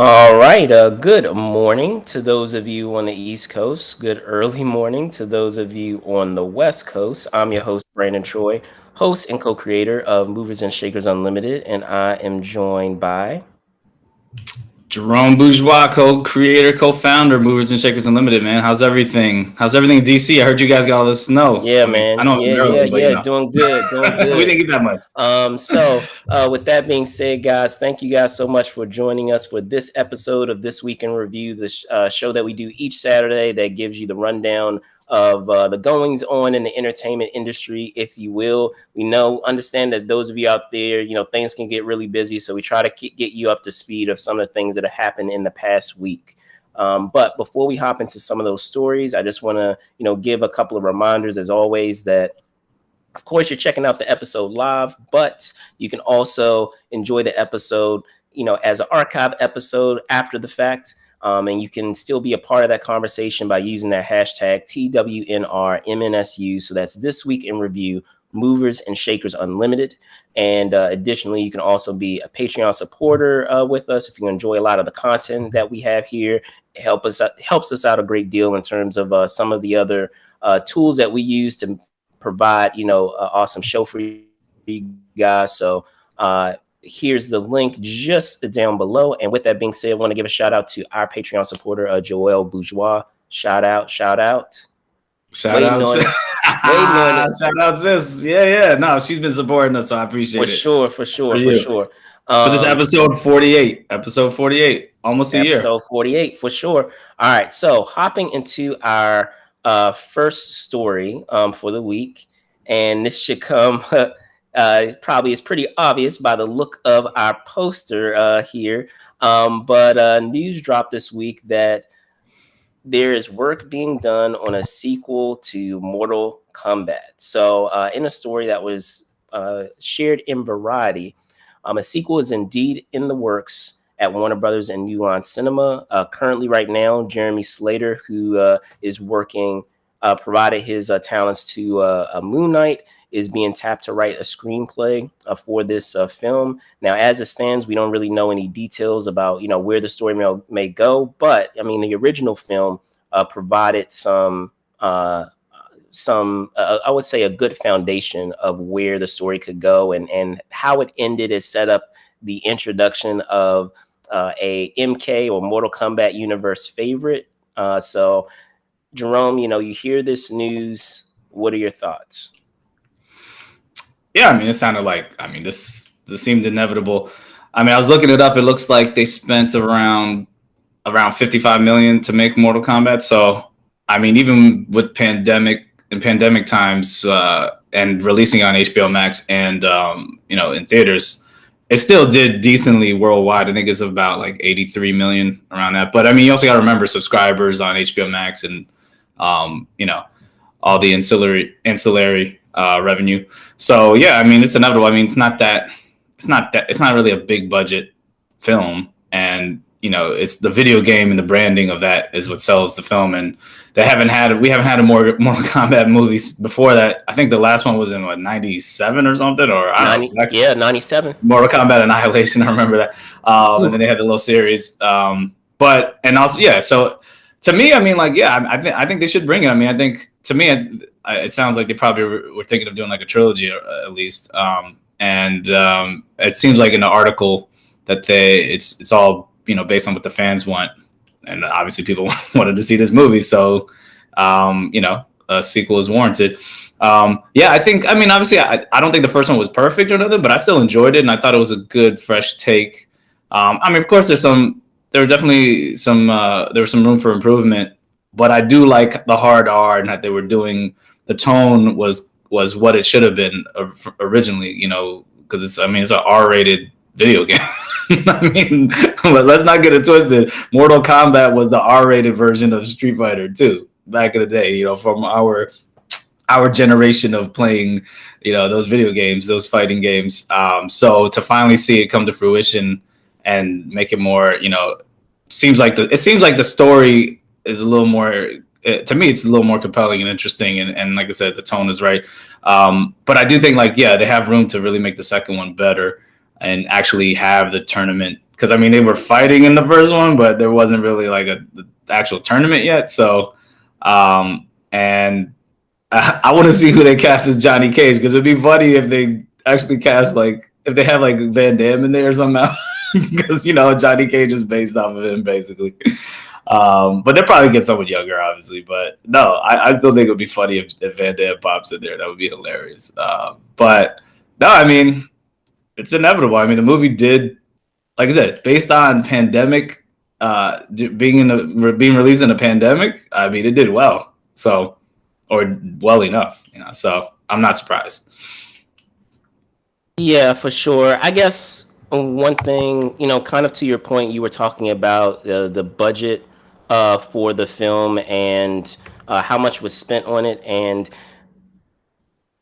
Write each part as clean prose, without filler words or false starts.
All right. Good morning to those of you on the East Coast. Good early morning to those of you on the West Coast. I'm your host, Brandon Troy, host and co creator of Movers and Shakers Unlimited, and I am joined by. Jerome Bourgeois, co-creator, co-founder, Movers and Shakers Unlimited. Man, how's everything? How's everything in DC? I heard you guys got all this snow. Yeah, I mean, I man. know I'm Yeah, yeah, early, but yeah. Doing good. Doing we good. didn't get that much. With that being said, guys, thank you guys so much for joining us for this episode of This Week in Review, the show that we do each Saturday that gives you the rundown of the goings on in the entertainment industry, if you will. We understand that those of you out there, things can get really busy, so we try to get you up to speed of some of the things that have happened in the past week. But before we hop into some of those stories, I just want to, give a couple of reminders, as always, that of course, you're checking out the episode live, but you can also enjoy the episode, as an archive episode after the fact. And you can still be a part of that conversation by using that hashtag TWnRMNSU. So that's This Week in Review, Movers and Shakers Unlimited. And additionally, you can also be a Patreon supporter with us if you enjoy a lot of the content that we have here. It helps us out a great deal in terms of some of the other tools that we use to provide, an awesome show for you guys. So here's the link just down below. And with that being said, I want to give a shout out to our Patreon supporter, Joelle Bourgeois. Shout out. Shout out. Waiting on it. Shout out, sis. Yeah. No, she's been supporting us, so I appreciate it. For sure. For this episode 48. Episode 48. Almost a year. Episode 48, for sure. All right. So hopping into our first story for the week, and this should come probably is pretty obvious by the look of our poster here, but news dropped this week that there is work being done on a sequel to Mortal Kombat. So in a story that was shared in Variety, a sequel is indeed in the works at Warner Brothers and New Line Cinema. Currently, right now, Jeremy Slater, who is working, provided his talents to Moon Knight, is being tapped to write a screenplay for this film. Now, as it stands, we don't really know any details about where the story may go. But I mean, the original film provided some I would say a good foundation of where the story could go, and how it ended is set up the introduction of a MK or Mortal Kombat universe favorite. So, Jerome, you hear this news. What are your thoughts? Yeah, I mean, it sounded like, this seemed inevitable. I mean, I was looking it up. It looks like they spent around 55 million to make Mortal Kombat. So, I mean, even with pandemic times and releasing on HBO Max and in theaters, it still did decently worldwide. I think it's about like 83 million around that. But I mean, you also got to remember subscribers on HBO Max and all the ancillary revenue. So yeah, I mean, it's inevitable. I mean, it's not really a big budget film, and it's the video game and the branding of that is what sells the film. And we haven't had a Mortal Kombat movies before that. I think the last one was in 97 or something, or 97. Mortal Kombat Annihilation. I remember that. And then they had the little series. But also, yeah. So to me, I mean, like, yeah, I think they should bring it. I mean, I think to me, it sounds like they probably were thinking of doing like a trilogy at least. And it seems like in the article that it's all based on what the fans want, and obviously people wanted to see this movie, so a sequel is warranted. I think, I mean, obviously I don't think the first one was perfect or nothing, but I still enjoyed it, and I thought it was a good fresh take. I mean, of course there was some room for improvement, but I do like the hard R, and that they were doing, the tone was what it should have been originally, because it's an R-rated video game. I mean, let's not get it twisted. Mortal Kombat was the R-rated version of Street Fighter 2 back in the day, from our generation of playing, those video games, those fighting games. So to finally see it come to fruition and make it more, it seems like the story is a little more, to me, it's a little more compelling and interesting. And like I said, the tone is right. But I do think, like, yeah, they have room to really make the second one better and actually have the tournament because I mean they were fighting in the first one, but there wasn't really like the actual tournament yet. So, and I want to see who they cast as Johnny Cage, because it'd be funny if they actually cast like if they have like Van Damme in there somehow, because you know Johnny Cage is based off of him basically. But they'll probably get someone younger, obviously. But no, I still think it would be funny if Van Damme pops in there. That would be hilarious. But no, I mean, it's inevitable. I mean, the movie did, like I said, based on pandemic, being released in a pandemic. I mean, it did well. So, or well enough, you know. So I'm not surprised. Yeah, for sure. I guess one thing, you know, kind of to your point, you were talking about the budget for the film and how much was spent on it, and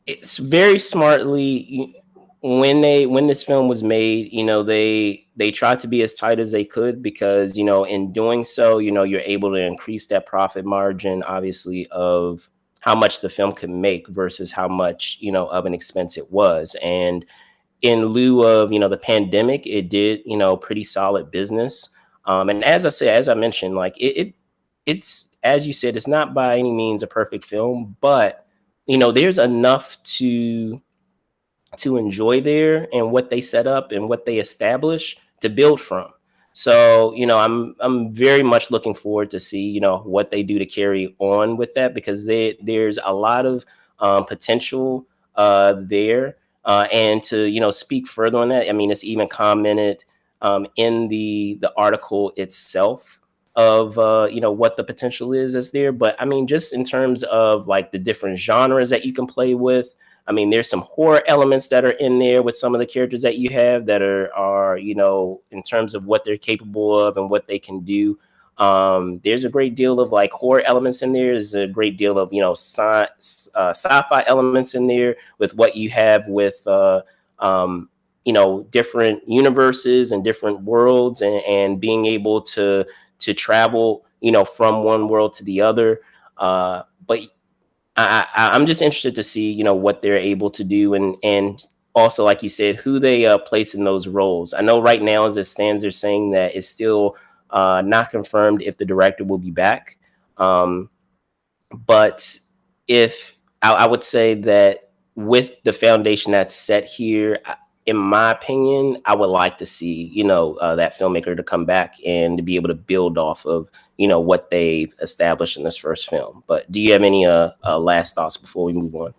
it's very smartly when this film was made, you know, they tried to be as tight as they could, because you know in doing so, you know, you're able to increase that profit margin, obviously, of how much the film could make versus how much, you know, of an expense it was. And in lieu of, you know, the pandemic, it did, you know, pretty solid business. And as I mentioned, like it's, as you said, it's not by any means a perfect film, but you know, there's enough to enjoy there and what they set up and what they establish to build from. So, you know, I'm very much looking forward to see, you know, what they do to carry on with that, because there's a lot of potential there. And to, you know, speak further on that, I mean, it's even commented in the article itself of you know, what the potential is there. But I mean, just in terms of like the different genres that you can play with, I mean, there's some horror elements that are in there with some of the characters that you have that are, you know, in terms of what they're capable of and what they can do. There's a great deal of like horror elements in there. There's a great deal of, you know, sci-fi elements in there with what you have with, you know, different universes and different worlds, and being able to travel, you know, from one world to the other. But I'm just interested to see, you know, what they're able to do, and also, like you said, who they place in those roles. I know right now, as it stands, they're saying that it's still not confirmed if the director will be back. But if I would say that with the foundation that's set here, in my opinion, I would like to see, you know, that filmmaker to come back and to be able to build off of, you know, what they've established in this first film. But do you have any last thoughts before we move on?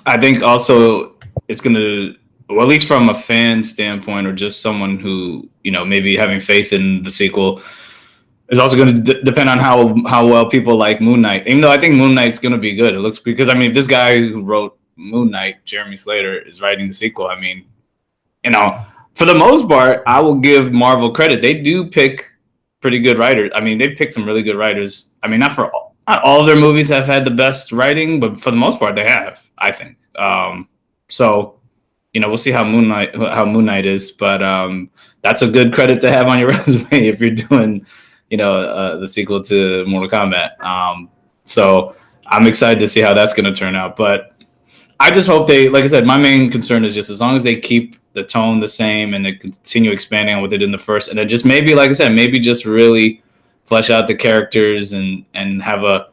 I think also it's going to, well, at least from a fan standpoint, or just someone who, you know, maybe having faith in the sequel, is also going to depend on how well people like Moon Knight. Even though I think Moon Knight's going to be good. It looks, because I mean, if this guy who wrote Moon Knight, Jeremy Slater, is writing the sequel, I mean, you know, for the most part, I will give Marvel credit. They do pick pretty good writers. I mean, they picked some really good writers. I mean, not all of their movies have had the best writing, but for the most part, they have, I think. So, you know, we'll see how Moon Knight is, but that's a good credit to have on your resume if you're doing, you know, the sequel to Mortal Kombat. So I'm excited to see how that's going to turn out. But I just hope they, like I said, my main concern is just as long as they keep the tone the same and they continue expanding on what they did in the first, and then just maybe, like I said, maybe just really flesh out the characters and have a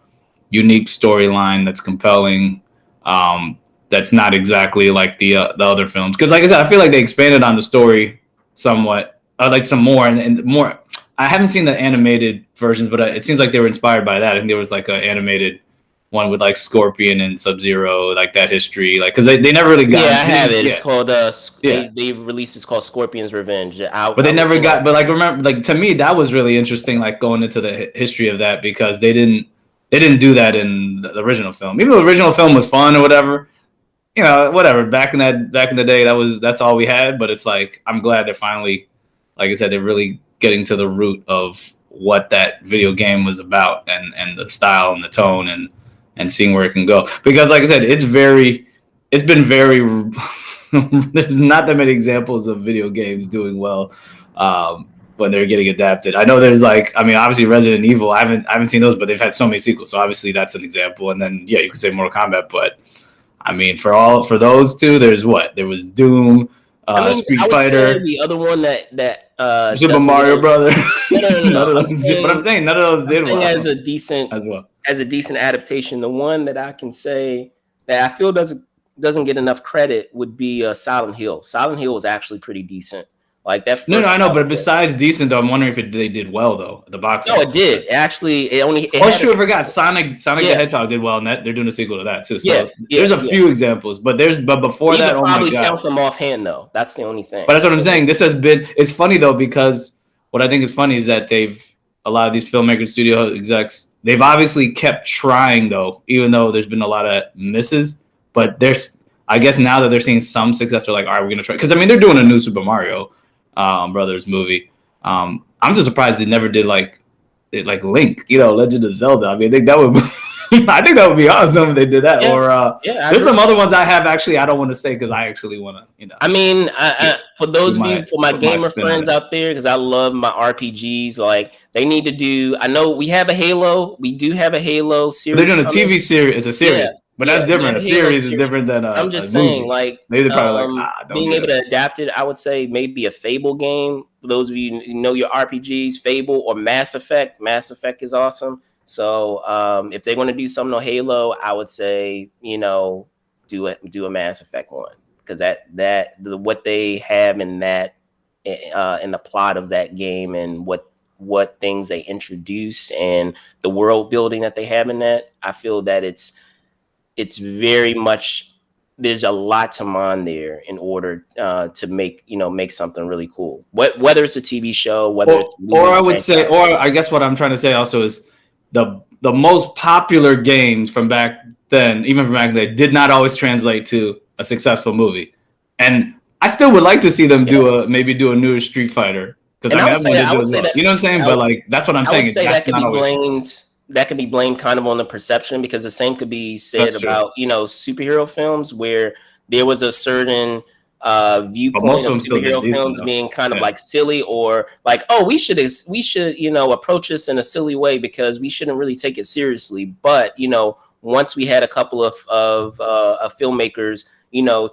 unique storyline that's compelling. That's not exactly like the other films, because like I said, I feel like they expanded on the story somewhat, like some more and more. I haven't seen the animated versions, but it seems like they were inspired by that. I think there was like an animated one with like Scorpion and Sub-Zero, like that history, like because they never really got. Yeah, I have it. Yeah. It's called they released. It's called Scorpion's Revenge. But they never got. But like remember, like to me, that was really interesting. Like going into the history of that, because they didn't do that in the original film. Even though the original film was fun or whatever, you know, whatever. Back in the day, that's all we had. But it's like I'm glad they're finally, like I said, they're really getting to the root of what that video game was about, and the style and the tone and seeing where it can go. Because like I said, it's been very there's not that many examples of video games doing well when they're getting adapted. I know there's like, I mean, obviously Resident Evil, I haven't seen those, but they've had so many sequels, so obviously that's an example. And then yeah, you could say Mortal Kombat, but I mean for those two, there was Doom, Street I would Fighter, say the other one that Super Mario Brother. No. But I'm saying none of those did well as a decent adaptation. The one that I can say that I feel doesn't get enough credit would be Silent Hill. Silent Hill was actually pretty decent. Like that first. No, I know, but besides decent though, I'm wondering if they did well though. The box. No, it did. Actually, it I forgot. Sonic the Hedgehog did well, and they're doing a sequel to that too. So there's a few examples, but before that, probably count them offhand though. That's the only thing. But that's what I'm saying. This has been. It's funny though, because what I think is funny is that a lot of these filmmakers, studio execs, they've obviously kept trying though, even though there's been a lot of misses. But I guess now that they're seeing some success, they're like, all right, we're gonna try. Because they're doing a new Super Mario Brothers movie. I'm just surprised they never did like Link, Legend of Zelda. I mean, I think that would be awesome if they did that. Or there's some other ones I have actually I don't want to say because I actually want to, I mean, for my gamer friends out there, because I love my RPGs, like they need to do. I know we have a Halo. We do have a Halo series. They're doing a TV series. It's a series. But that's different. A series is different than I'm just saying, movie. like, maybe probably being able to adapt it. I would say maybe a Fable game. For those of you who know your RPGs, Fable or Mass Effect. Mass Effect is awesome. So if they want to do something on Halo, I would say do a Mass Effect one, because what they have in that in the plot of that game and what things they introduce and the world building that they have in that, I feel that it's very much, there's a lot to mine there in order to make something really cool. Whether it's a TV show, I guess what I'm trying to say also is the most popular games from back then, even from back then, did not always translate to a successful movie. And I still would like to see them do a newer Street Fighter, because I would say that, you know what I'm saying? But like that's what I'm saying. That could be blamed. That could be blamed kind of on the perception, because the same could be said about superhero films, where there was a certain viewpoint of superhero films being kind of like silly, or like, oh, we should approach this in a silly way because we shouldn't really take it seriously. But once we had a couple of filmmakers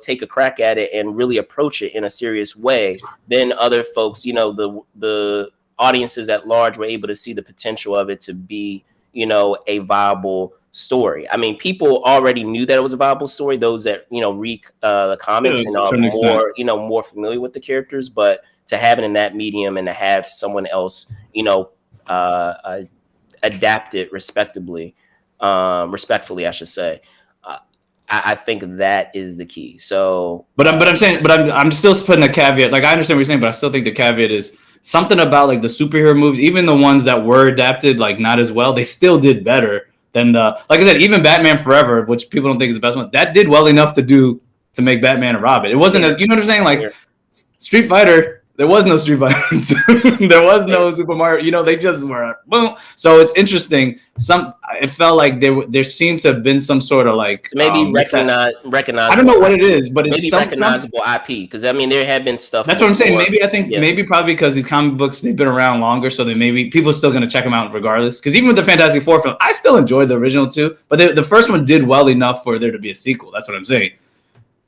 take a crack at it and really approach it in a serious way, then other folks, the audiences at large were able to see the potential of it to be a viable story. I mean, people already knew that it was a viable story, those that read the comics and are more more familiar with the characters. But to have it in that medium and to have someone else adapt it respectfully, I should say, I think that is the key. So, I'm still putting a caveat. Like, I understand what you're saying, but I still think the caveat is something about like the superhero movies, even the ones that were adapted like not as well, they still did better than like I said, even Batman Forever, which people don't think is the best one, that did well enough to make Batman and Robin. It wasn't as, you know what I'm saying? Like Street Fighter, there was no Street Fighter 2. There was no Super Mario. They just were boom. So it's interesting. It felt like there seemed to have been some sort of like maybe recognizable. I don't know what it is, but maybe it's recognizable IP. Because I mean, there have been stuff. That's what I'm saying. Maybe probably because these comic books, they've been around longer, so maybe people are still going to check them out regardless. Because even with the Fantastic Four film, I still enjoyed the original too. But the first one did well enough for there to be a sequel. That's what I'm saying.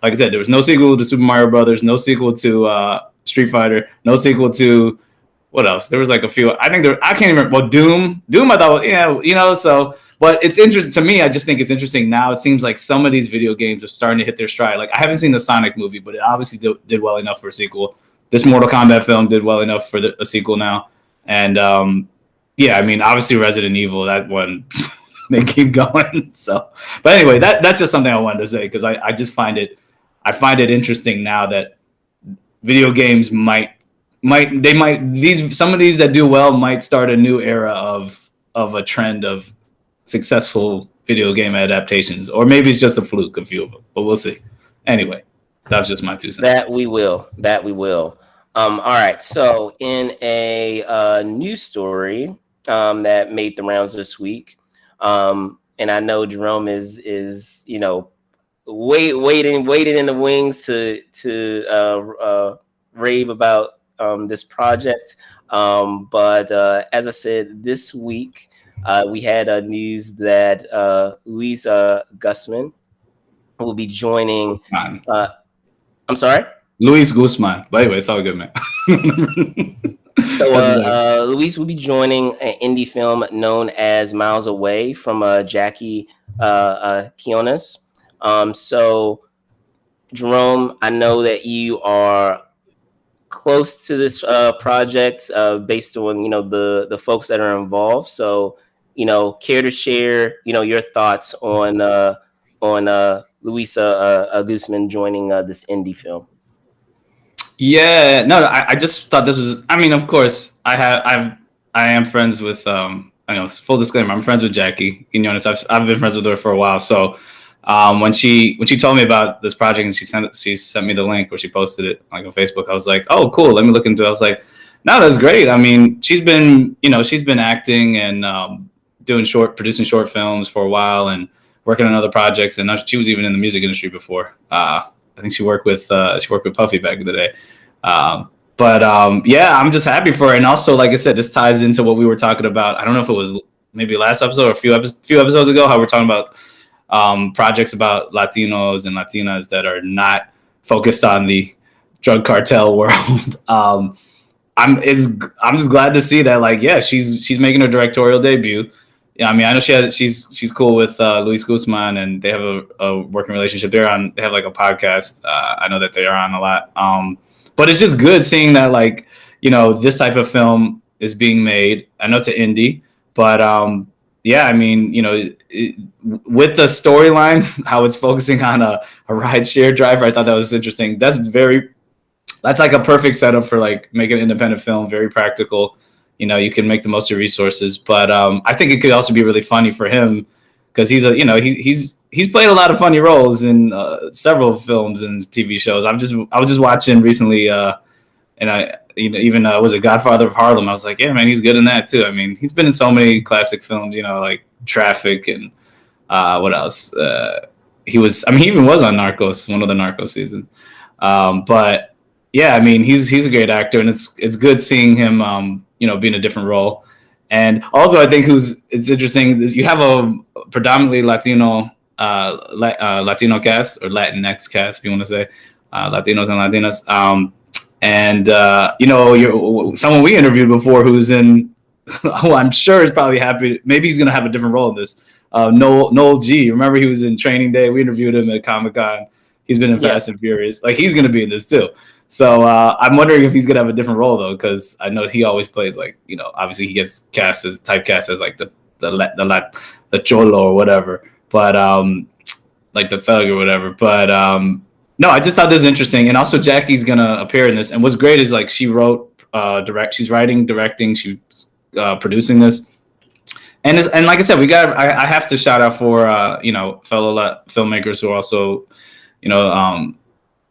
Like I said, there was no sequel to Super Mario Brothers, no sequel to Street Fighter, no sequel to what else? There was like a few. I can't even remember. Well, Doom, I thought, so. But it's interesting to me. I just think it's interesting now. It seems like some of these video games are starting to hit their stride. Like, I haven't seen the Sonic movie, but it obviously did well enough for a sequel. This Mortal Kombat film did well enough for a sequel now. And I mean, obviously Resident Evil, that one, they keep going. So, but anyway, that's just something I wanted to say, because I just find it interesting now that video games some of these that do well might start a new era of a trend of successful video game adaptations, or maybe it's just a fluke, a few of them, but we'll see. Anyway, that was just my 2 cents. That we will. All right. So in a news story that made the rounds this week, and I know Jerome is waiting in the wings to rave about this project. But as I said, this week we had news that Luis Guzman will be joining. I'm sorry? Luis Guzman. But anyway, it's all good, man. So, That's his name. Luis will be joining an indie film known as Miles Away from Jackie Quinones. So, Jerome, I know that you are close to this project based on the folks that are involved. So, care to share your thoughts on Luisa Guzman joining this indie film? Yeah, no, I just thought this was. I mean, of course, I am friends with. I know, full disclaimer, I'm friends with Jackie Quinones. I've been friends with her for a while. So, when she told me about this project and she sent me the link or she posted it like on Facebook, I was like, oh, cool. Let me look into it. I was like, no, that's great. I mean, she's been acting and producing short films for a while and working on other projects. And she was even in the music industry before. I think she worked with Puffy back in the day. Yeah, I'm just happy for her. And also, like I said, this ties into what we were talking about. I don't know if it was maybe last episode or a few episodes ago, how we're talking about projects about Latinos and Latinas that are not focused on the drug cartel world. I'm just glad to see that. Like, yeah, she's making her directorial debut. Yeah, I mean, I know she's cool with Luis Guzman, and they have a working relationship. They have like a podcast. I know that they are on a lot. But it's just good seeing that, like, this type of film is being made. I know it's an indie, but yeah, I mean, with the storyline, how it's focusing on a rideshare driver, I thought that was interesting. That's like a perfect setup for like making an independent film, very practical. You can make the most of your resources, but I think it could also be really funny for him because he's played a lot of funny roles in several films and TV shows. I was just watching recently, and was it Godfather of Harlem? I was like, yeah, man, he's good in that too. I mean, he's been in so many classic films, like Traffic and what else? He even was on Narcos, one of the Narcos seasons. But yeah, I mean, he's a great actor, and it's good seeing him, be in a different role. And also, I think it's interesting. You have a predominantly Latino Latino cast or Latinx cast, if you want to say, Latinos and Latinas. You're someone we interviewed before who's in, who I'm sure is probably happy. Maybe he's gonna have a different role in this. Noel G. Remember he was in Training Day. We interviewed him at Comic-Con. He's been in Fast and Furious. Like, he's gonna be in this too. So I'm wondering if he's gonna have a different role though, because I know he always plays like, obviously he gets typecast as like the cholo or whatever, but like the thug or whatever. But no, I just thought this was interesting, and also Jackie's gonna appear in this. And what's great is like she wrote, she's writing, directing, she's producing this. And like I said, I have to shout out for fellow filmmakers who are also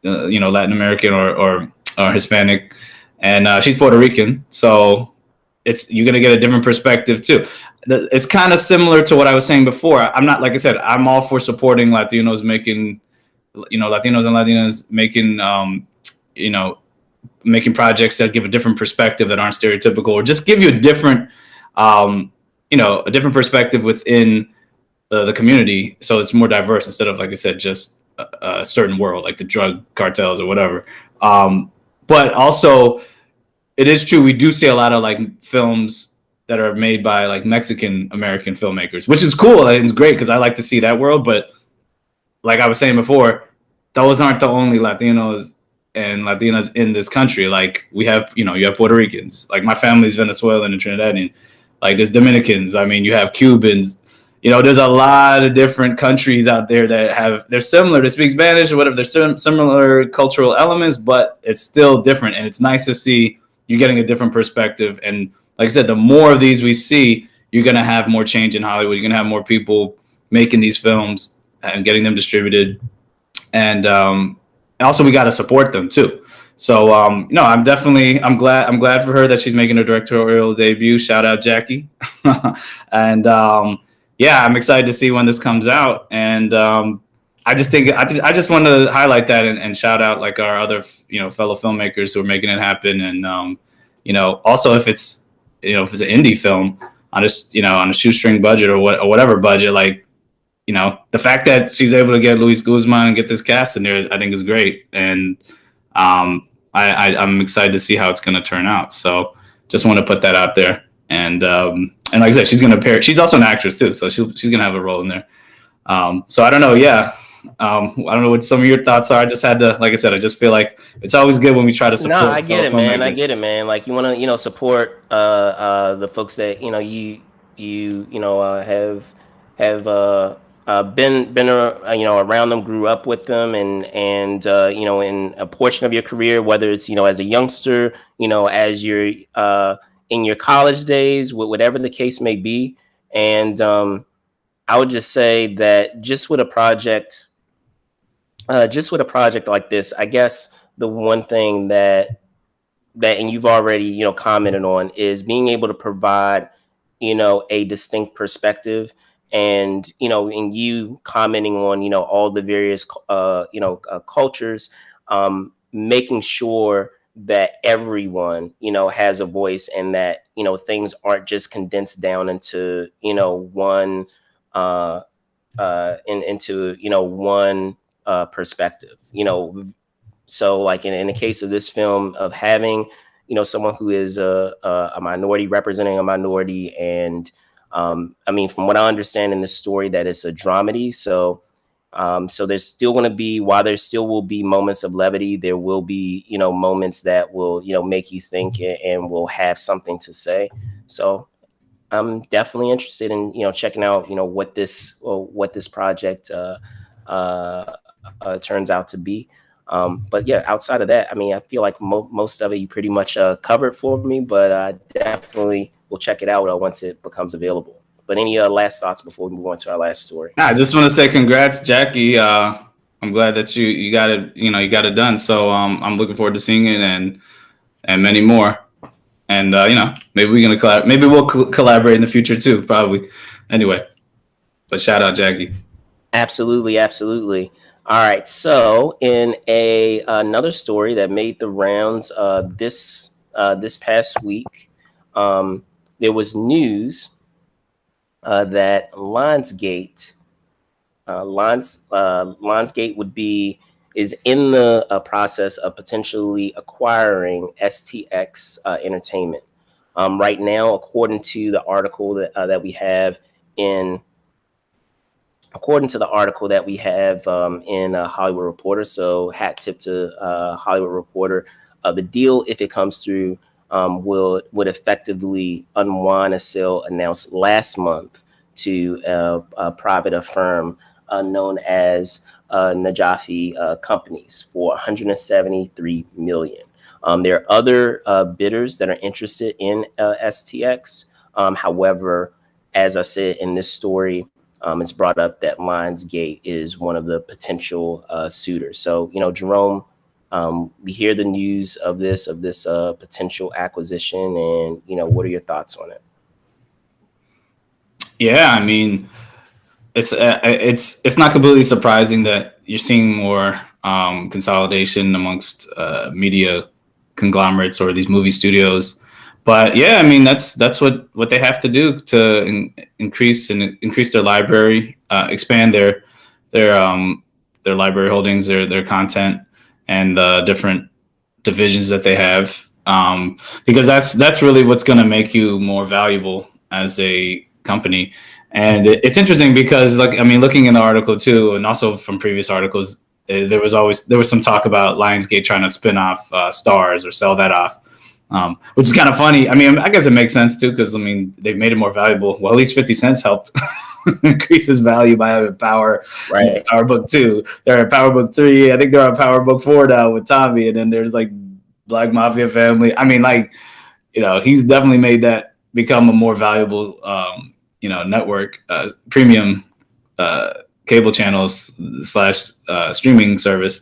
Latin American or Hispanic, and she's Puerto Rican, so you're gonna get a different perspective too. It's kind of similar to what I was saying before. I'm not, like I said, I'm all for supporting Latinos making, Latinos and Latinas making, making projects that give a different perspective that aren't stereotypical, or just give you a different, a different perspective within the community, so it's more diverse instead of, like I said, just a certain world, like the drug cartels or whatever. But also, it is true, we do see a lot of like films that are made by like Mexican American filmmakers, which is cool. It's great because I like to see that world. But like I was saying before, those aren't the only Latinos and Latinas in this country. Like, we have, you have Puerto Ricans. Like, my family's Venezuelan and Trinidadian. Like, there's Dominicans. I mean, you have Cubans. There's a lot of different countries out there that they're similar to speak Spanish or whatever. There's similar cultural elements, but it's still different. And it's nice to see you're getting a different perspective. And like I said, the more of these we see, you're going to have more change in Hollywood. You're going to have more people making these films and getting them distributed. And also, we got to support them too. So, I'm glad for her that she's making her directorial debut. Shout out Jackie. And yeah, I'm excited to see when this comes out. And I just want to highlight that and shout out like our other, fellow filmmakers who are making it happen. And, also if it's an indie film on on a shoestring budget or whatever budget, like, the fact that she's able to get Luis Guzman and get this cast in there, I think is great. And I'm excited to see how it's going to turn out. So just want to put that out there. And like I said, she's also an actress too, so she's going to have a role in there. So I don't know. Yeah. I don't know what some of your thoughts are. I just had to, like I said, I just feel like it's always good when we try to support. No, I get it, man. I get it, man. Like you want to, support the folks that you have been around them, grew up with them, and in a portion of your career, whether it's as a youngster, as you're in your college days, whatever the case may be. And I would just say that just with a project like this, I guess the one thing that and you've already commented on is being able to provide a distinct perspective, and in you commenting on all the various cultures, making sure that everyone has a voice, and that things aren't just condensed down into one into one perspective. So like in the case of this film, of having someone who is a minority representing a minority, and I mean, from what I understand in this story, that it's a dramedy. So there's still going to be, while there still will be moments of levity, there will be moments that will make you think and will have something to say. So I'm definitely interested in checking out what this project turns out to be. But yeah, outside of that, I mean, I feel like most of it you pretty much covered for me, but I definitely will check it out once it becomes available. But any last thoughts before we move on to our last story? I just want to say congrats, Jackie. I'm glad that you got it. You got it done. So I'm looking forward to seeing it and many more. And maybe we're gonna collab. Maybe we'll collaborate in the future too. Probably. Anyway, but shout out, Jackie. Absolutely, absolutely. All right. So in another story that made the rounds this past week, there was news that Lionsgate is in the process of potentially acquiring STX Entertainment. Right now, according to the article that we have in Hollywood Reporter, so hat tip to Hollywood Reporter, the deal, if it comes through, would effectively unwind a sale announced last month to a private firm known as Najafi Companies for $173 million. There are other bidders that are interested in STX. However, as I said in this story, it's brought up that Lionsgate is one of the potential suitors. So, Jerome, we hear the news of this potential acquisition, and what are your thoughts on it? Yeah, I mean, it's not completely surprising that you're seeing more consolidation amongst media conglomerates or these movie studios. But yeah, I mean, that's what they have to do to increase their library, expand their library holdings, their content, and the different divisions that they have, because that's really what's going to make you more valuable as a company. And it's interesting because, like, I mean, looking in the article too, and also from previous articles, there was some talk about Lionsgate trying to spin off Stars or sell that off, which is kind of funny. I mean, I guess it makes sense too, because I mean, they've made it more valuable. Well, at least 50 Cent helped increase his value by having Power, right? Power Book 2. They're at Power Book 3. I think they're on Power Book 4 now with Tommy, and then there's like Black Mafia Family. I mean, like, he's definitely made that become a more valuable network, premium cable channels / streaming service.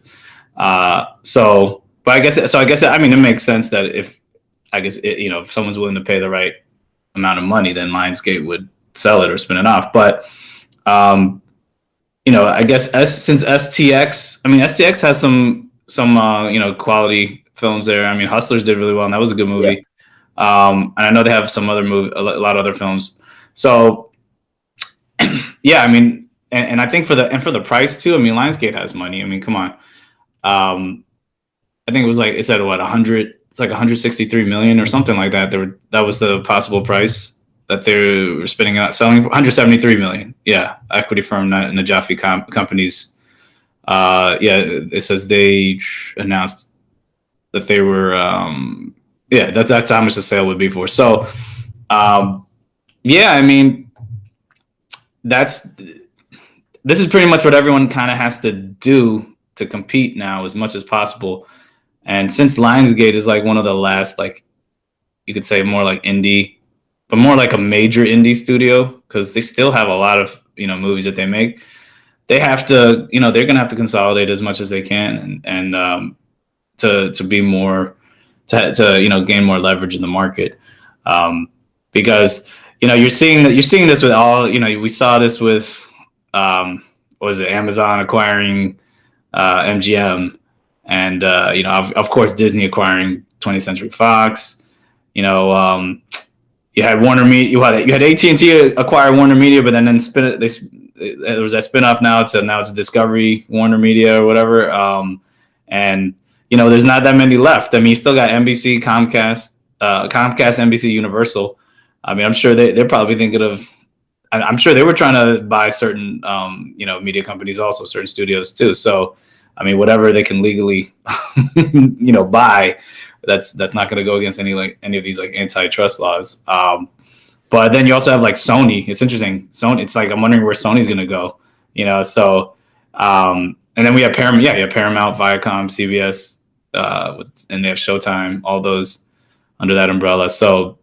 But I guess I mean, it makes sense that if someone's willing to pay the right amount of money, then Lionsgate would sell it or spin it off. But I guess since STX, I mean, STX has some quality films there. I mean, Hustlers did really well, and that was a good movie. Yeah. And I know they have some other a lot of other films. So yeah, I mean, and I think for the price too. I mean, Lionsgate has money. I mean, come on. I think it was like, it said what, 100, it's like 163 million or something like that. That was the possible price that they were spinning out, selling for 173 million. Yeah, equity firm Najafi companies. Yeah, it says they announced that they were. Yeah, that's how much the sale would be for. So, yeah, I mean, this is pretty much what everyone kind of has to do to compete now as much as possible. And since Lionsgate is like one of the last, like, you could say more like indie, but more like a major indie studio, because they still have a lot of, movies that they make. They have to, they're gonna have to consolidate as much as they can, and to be more, to gain more leverage in the market, because you're seeing this with all, we saw this with what was it, Amazon acquiring MGM, and of course Disney acquiring 20th Century Fox. You had Warner Media, you had AT&T acquire Warner Media, but then there was that spinoff now it's Discovery Warner Media or whatever. And there's not that many left. I mean, you still got NBC, Comcast, NBC, Universal. I mean, I'm sure they're probably thinking of. I'm sure they were trying to buy certain media companies, also certain studios too. So, I mean, whatever they can legally buy, that's not going to go against any of these like antitrust laws. But then you also have like Sony. It's interesting. Sony. It's like I'm wondering where Sony's going to go. So and then we have Paramount. Yeah, you have Paramount, Viacom, CBS, and they have Showtime. All those under that umbrella. So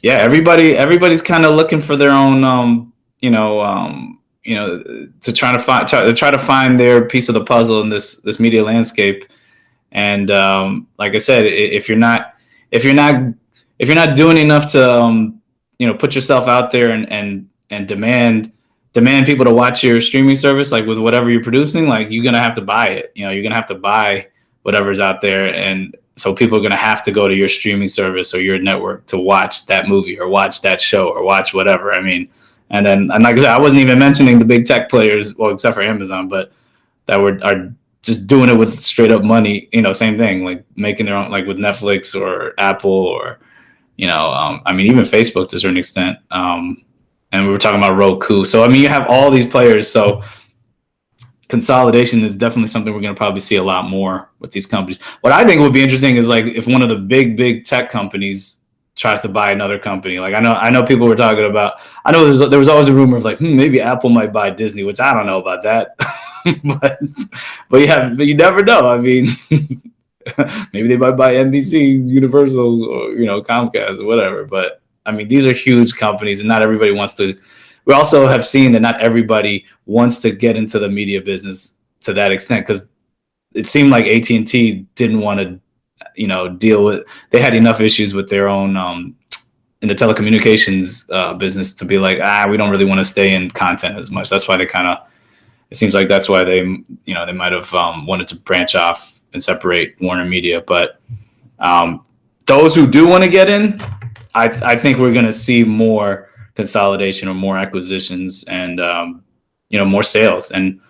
yeah, everybody's kind of looking for their own to try to find their piece of the puzzle in this media landscape. And like I said, if you're not doing enough to put yourself out there and demand people to watch your streaming service, like with whatever you're producing, like you're gonna have to buy it. You're gonna have to buy whatever's out there, and so people are gonna have to go to your streaming service or your network to watch that movie or watch that show or watch whatever. I mean, and like I said, I wasn't even mentioning the big tech players, well, except for Amazon, but that are just doing it with straight up money, same thing, like making their own, like with Netflix or Apple or, I mean, even Facebook to a certain extent. And we were talking about Roku. So, I mean, you have all these players. So consolidation is definitely something we're going to probably see a lot more with these companies. What I think would be interesting is like if one of the big tech companies tries to buy another company. Like I know people were talking about, I know there was always a rumor of like, maybe Apple might buy Disney, which I don't know about that. but you never know. I mean, maybe they might buy NBC, Universal, or Comcast or whatever. But I mean, these are huge companies, and not everybody wants to. We also have seen that not everybody wants to get into the media business to that extent, because it seemed like AT&T didn't want to, deal with. They had enough issues with their own in the telecommunications business to be like, we don't really want to stay in content as much. That's why they kind of. It seems like that's why they might have wanted to branch off and separate Warner Media. But those who do want to get in, I think we're going to see more consolidation or more acquisitions and, more sales. And,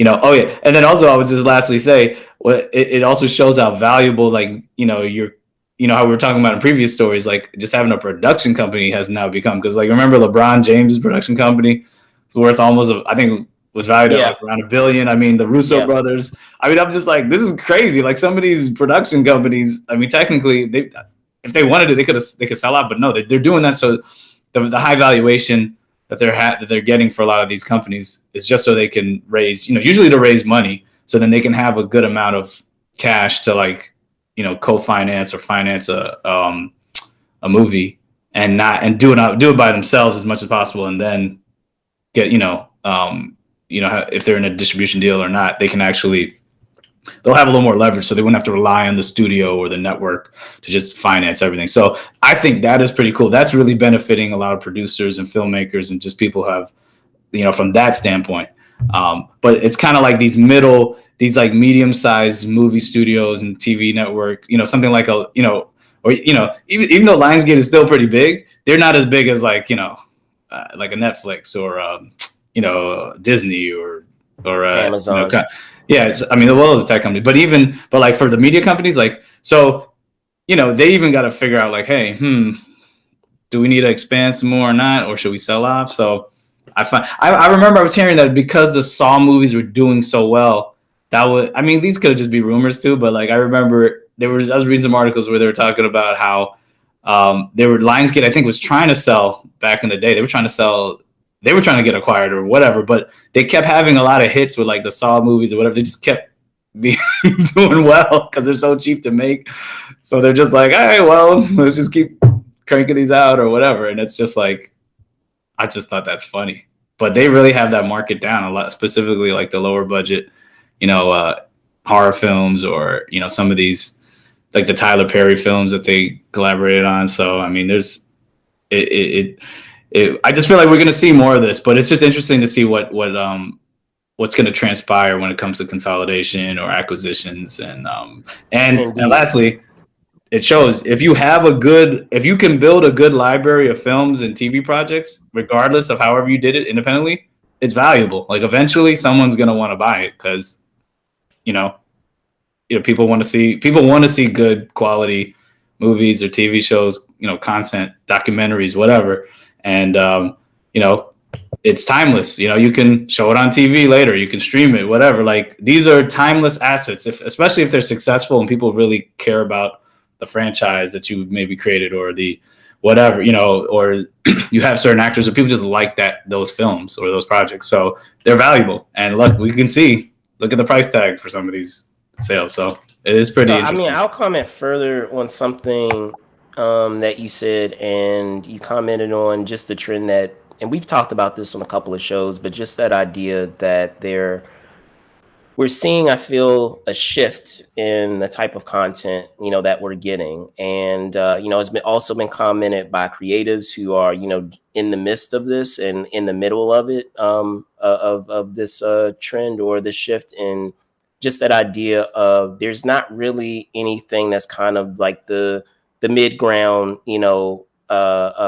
oh yeah. And then also I would just lastly say, it also shows how valuable, like, how we were talking about in previous stories, like just having a production company has now become, because like, remember LeBron James' production company is worth almost, I think, was valued at like around $1 billion. I mean, the Russo brothers. I mean, I'm just like, this is crazy. Like some of these production companies, I mean, technically, if they wanted it, they could sell out. But no, they're doing that so the high valuation that they're getting for a lot of these companies is just so they can raise, usually to raise money, so then they can have a good amount of cash to like, co-finance or finance a movie and do it by themselves as much as possible, and then get if they're in a distribution deal or not, they'll have a little more leverage, so they wouldn't have to rely on the studio or the network to just finance everything. So I think that is pretty cool. That's really benefiting a lot of producers and filmmakers and just people who have, from that standpoint. But it's kind of like these like medium-sized movie studios and TV network, something like even though Lionsgate is still pretty big, they're not as big as like, like a Netflix or, Disney or Amazon. Yeah, I mean, the world is a tech company, but like for the media companies, like, so, you know, they even got to figure out like, hey, do we need to expand some more or not, or should we sell off? So I remember I was hearing that because the Saw movies were doing so well, I mean, these could just be rumors too, but like I remember I was reading some articles where they were talking about how Lionsgate, I think, was trying to sell back in the day. They were trying to get acquired or whatever, but they kept having a lot of hits with like the Saw movies or whatever. They just kept being doing well because they're so cheap to make. So they're just like, all right, well, let's just keep cranking these out or whatever. And it's just like, I just thought that's funny. But they really have that market down a lot, specifically like the lower budget, horror films, or, some of these like the Tyler Perry films that they collaborated on. So, I mean, I just feel like we're going to see more of this, but it's just interesting to see what's going to transpire when it comes to consolidation or acquisitions. And lastly, it shows if you can build a good library of films and TV projects, regardless of however you did it independently, it's valuable. Like eventually someone's going to want to buy it because, people want to see good quality movies or TV shows, content, documentaries, whatever. And, it's timeless. You can show it on TV later. You can stream it, whatever. Like these are timeless assets, especially if they're successful and people really care about the franchise that you've maybe created or the whatever, or you have certain actors or people just like those films or those projects. So they're valuable. And look at the price tag for some of these sales. So it is pretty interesting. I mean, I'll comment further on something that you said, and you commented on just the trend that, and we've talked about this on a couple of shows, but just that idea that we're seeing, I feel, a shift in the type of content, that we're getting. And, it's also been commented by creatives who are, in the midst of this and in the middle of it, of this trend or this shift. And just that idea of there's not really anything that's kind of like the mid-ground,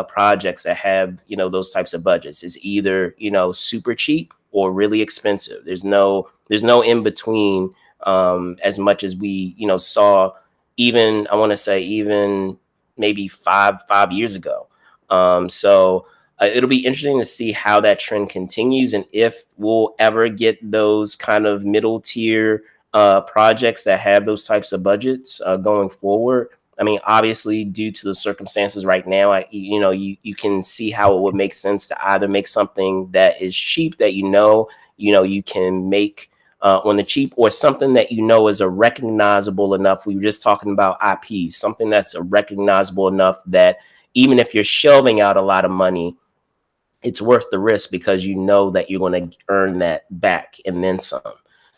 projects that have, those types of budgets. It's either, super cheap or really expensive. There's no in between, as much as we, saw even, I want to say even maybe five years ago. So it'll be interesting to see how that trend continues and if we'll ever get those kind of middle tier projects that have those types of budgets going forward. I mean, obviously, due to the circumstances right now, you can see how it would make sense to either make something that is cheap that you can make on the cheap, or something that is a recognizable enough. We were just talking about IPs, something that's a recognizable enough that even if you're shelving out a lot of money, it's worth the risk because that you're going to earn that back and then some.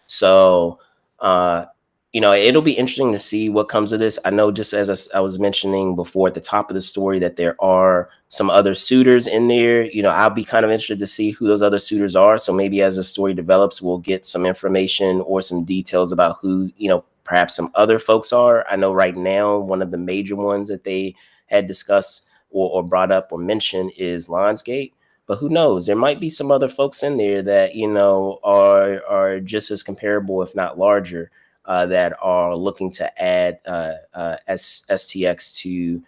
So, it'll be interesting to see what comes of this. I know, just as I was mentioning before at the top of the story, that there are some other suitors in there. I'll be kind of interested to see who those other suitors are. So maybe as the story develops, we'll get some information or some details about who, perhaps some other folks are. I know right now, one of the major ones that they had discussed or brought up or mentioned is Lionsgate. But who knows? There might be some other folks in there that, are just as comparable, if not larger, that are looking to add STX to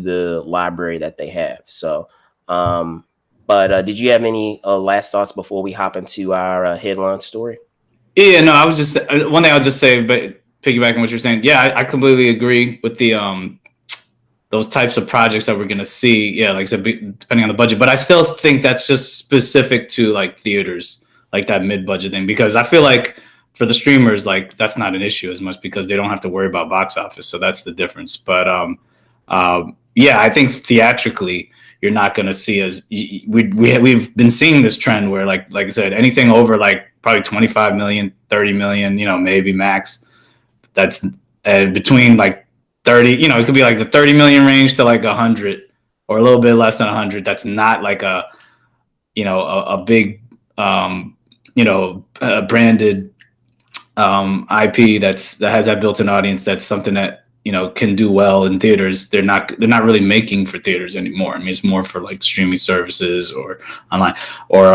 the library that they have. So, but did you have any last thoughts before we hop into our headline story? Yeah, no, I was just one thing I'll just say, but piggybacking on what you're saying, yeah, I completely agree with the those types of projects that we're going to see. Yeah, like I said, depending on the budget, but I still think that's just specific to like theaters, like that mid-budget thing, because I feel like for the streamers, like that's not an issue as much because they don't have to worry about box office. So that's the difference. But yeah, I think theatrically, you're not going to see we've been seeing this trend where like I said, anything over like probably 25 million, 30 million, maybe max. That's between like 30, it could be like the 30 million range to like 100 or a little bit less than 100. That's not like a big, branded IP that has that built-in audience. That's something that can do well in theaters. They're not really making for theaters anymore. I mean, it's more for like streaming services or online or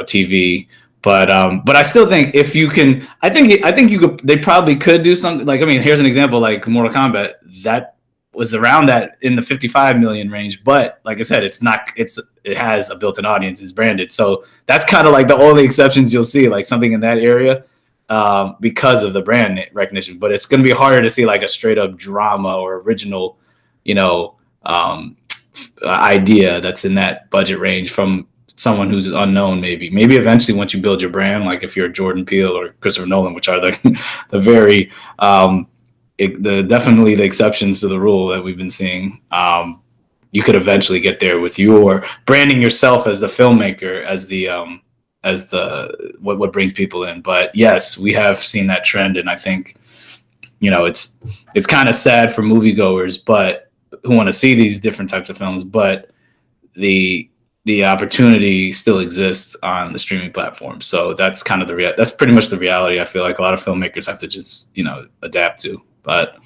TV. But I still think if you can, I think you could. They probably could do something like, I mean, here's an example like Mortal Kombat that was around that in the 55 million range. But like I said, it has a built-in audience. It's branded, so that's kind of like the only exceptions you'll see, like something in that area, because of the brand recognition. But it's going to be harder to see like a straight up drama or original, you know, idea that's in that budget range from someone who's unknown. Maybe eventually once you build your brand, like if you're Jordan Peele or Christopher Nolan, which are the very definitely the exceptions to the rule that we've been seeing, you could eventually get there with your branding yourself as the filmmaker, as the what brings people in. But yes, we have seen that trend, and I think, you know, it's kind of sad for moviegoers, but who want to see these different types of films, but the opportunity still exists on the streaming platform. So that's kind of that's pretty much the reality. I feel like a lot of filmmakers have to just, you know, adapt to. But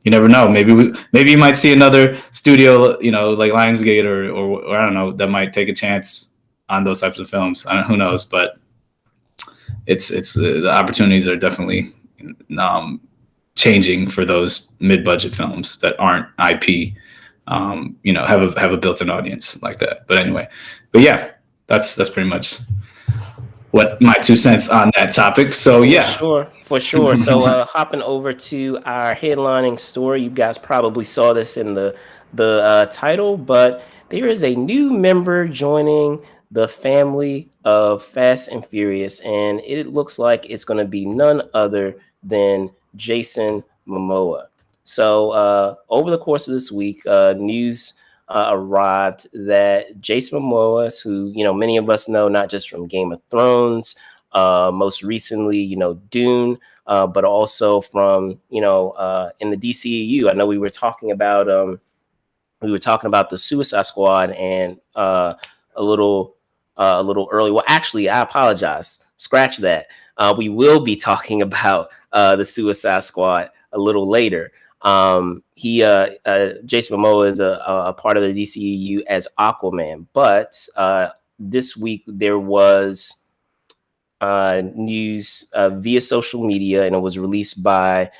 you never know. Maybe you might see another studio, you know, like Lionsgate or I don't know, that might take a chance on those types of films. Who knows? But it's the opportunities are definitely changing for those mid-budget films that aren't IP. You know, have a built-in audience like that. But anyway, yeah, that's pretty much what my 2 cents on that topic. So yeah, for sure. So hopping over to our headlining story, you guys probably saw this in the title, but there is a new member joining the family of Fast and Furious, and it looks like it's going to be none other than Jason Momoa. So over the course of this week, news arrived that Jason Momoa, who, you know, many of us know not just from Game of Thrones, most recently, you know, Dune, but also from, you know, in the DCEU. I know we were talking about the Suicide Squad and a little early. Well, actually, I apologize. Scratch that. We will be talking about the Suicide Squad a little later. Jason Momoa is a part of the DCEU as Aquaman, but this week there was news via social media, and it was released by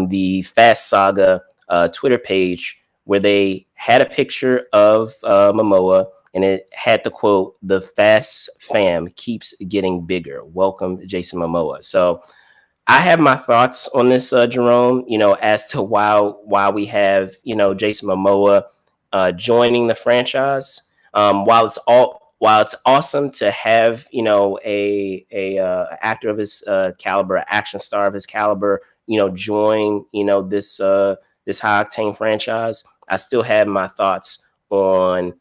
the Fast Saga Twitter page, where they had a picture of Momoa, and it had the quote, "The Fast fam keeps getting bigger. Welcome, Jason Momoa." So I have my thoughts on this, Jerome, you know, as to why we have, you know, Jason Momoa joining the franchise. While it's awesome to have, you know, a actor of his caliber, an action star of his caliber, you know, join, you know, this high octane franchise, I still have my thoughts on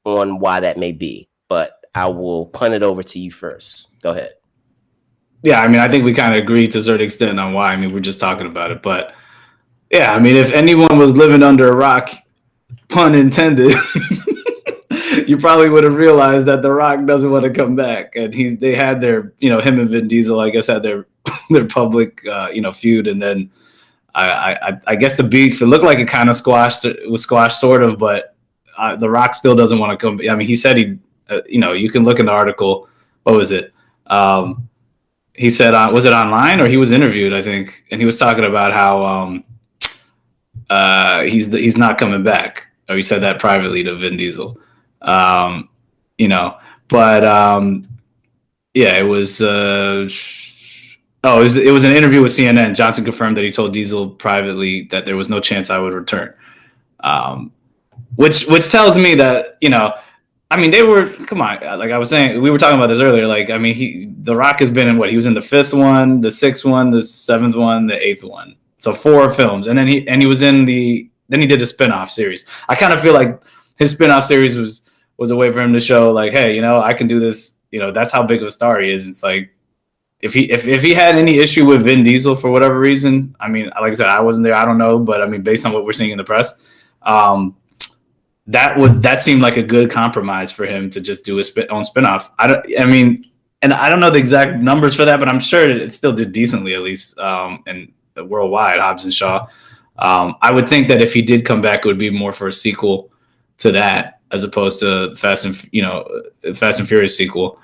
why that may be. But I will punt it over to you first. Go ahead. Yeah, I mean, I think we kind of agree to a certain extent on why. I mean, we're just talking about it. But yeah, I mean, if anyone was living under a rock, pun intended, you probably would have realized that The Rock doesn't want to come back. And they had their, you know, him and Vin Diesel, I guess, had their public, you know, feud. And then I guess the beef, it looked like it kind of was squashed sort of, but The Rock still doesn't want to come. I mean, he said you know, you can look in the article. What was it? He said, was it online or he was interviewed, I think, and he was talking about how he's not coming back, or he said that privately to Vin Diesel, you know. But yeah, it was it was an interview with CNN. Johnson confirmed that he told Diesel privately that there was no chance I would return, which tells me that, you know, I mean, come on, like I was saying, we were talking about this earlier. Like, I mean, The Rock has been in he was in the 5th one, the 6th one, the 7th one, the 8th one. So 4 films. And then he was then he did a spinoff series. I kind of feel like his spinoff series was a way for him to show, like, hey, you know, I can do this. You know, that's how big of a star he is. It's like, if he had any issue with Vin Diesel for whatever reason, I mean, like I said, I wasn't there. I don't know. But I mean, based on what we're seeing in the press, that seemed like a good compromise for him to just do his own spinoff. I mean, and I don't know the exact numbers for that, but I'm sure it still did decently, at least, and worldwide, Hobbs and Shaw. I would think that if he did come back, it would be more for a sequel to that, as opposed to Fast and Furious sequel.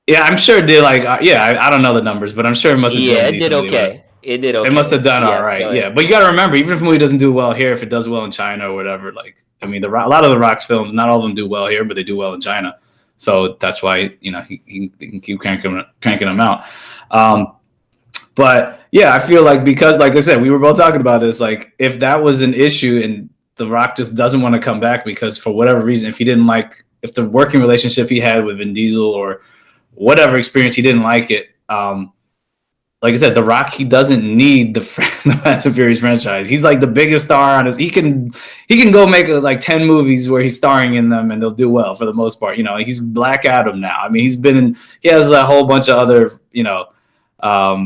Yeah, I'm sure it did I don't know the numbers, but I'm sure it must have done It did decently. okay. It did okay. It must have done all Yes, right. go Yeah, ahead. but you got to remember, even if a movie doesn't do well here, if it does well in China or whatever, I mean, a lot of the Rock's films, not all of them do well here, but they do well in China. So that's why he can keep cranking them out. But yeah, I feel like, because like I said, we were both talking about this. Like, if that was an issue and The Rock just doesn't want to come back because for whatever reason, if the working relationship he had with Vin Diesel or whatever experience, he didn't like it. Like I said, The Rock, he doesn't need the Fast and Furious franchise. He's like the biggest star on his. He can go make 10 movies where he's starring in them and they'll do well for the most part. He's Black Adam now. I mean, he has a whole bunch of other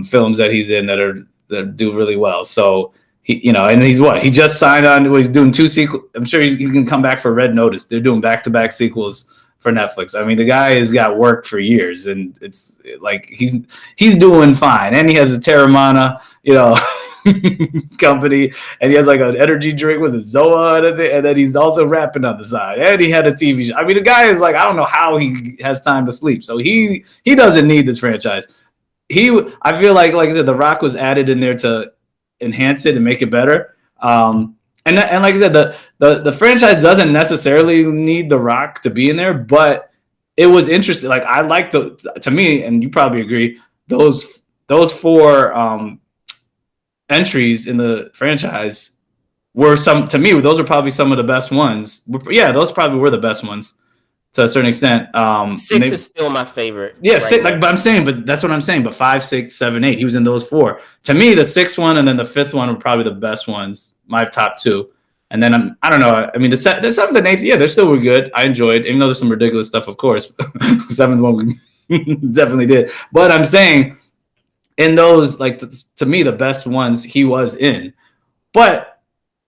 films that he's in that do really well. So and he just signed on. He's doing 2 sequels. I'm sure he's gonna come back for Red Notice. They're doing back-to-back sequels for Netflix. I mean, the guy has got work for years, and it's like he's doing fine. And he has a Terramana, company, and he has like an energy drink with a Zoa, and then he's also rapping on the side. And he had a TV show. I mean, the guy is I don't know how he has time to sleep. So he doesn't need this franchise. I feel like I said, The Rock was added in there to enhance it and make it better. And like I said, the franchise doesn't necessarily need The Rock to be in there, but it was interesting. Like, I like to me, and you probably agree, those 4 entries in the franchise were to me, those are probably some of the best ones. Yeah, those probably were the best ones to a certain extent. 6 is still my favorite. Yeah, but that's what I'm saying. But 5, 6, 7, 8, he was in those 4. To me, the 6th one and then the 5th one were probably the best ones. My top 2, and then I don't know. I mean, the 7th and 8th, yeah, they still were good. I enjoyed, even though there's some ridiculous stuff, of course. 7th one we definitely did. But I'm saying, in those, to me, the best ones he was in. But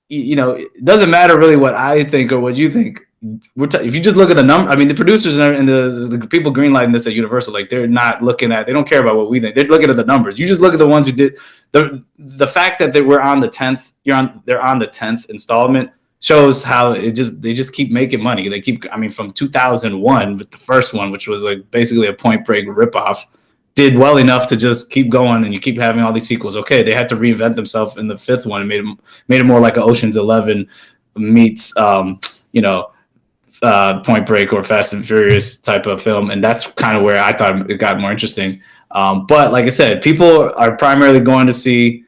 it doesn't matter really what I think or what you think. If you just look at the number, I mean, the producers and the people greenlighting this at Universal, they're not looking at, they don't care about what we think. They're looking at the numbers. You just look at the ones who did the fact that we're on the 10th, they're on the 10th installment shows how they just keep making money. They keep, I mean, from 2001 with the first one, which was basically a Point Break ripoff, did well enough to just keep going, and you keep having all these sequels. Okay, they had to reinvent themselves in the 5th one and made it more like an Ocean's 11 meets Point Break or Fast and Furious type of film, and that's kind of where I thought it got more interesting. But like I said, people are primarily going to see.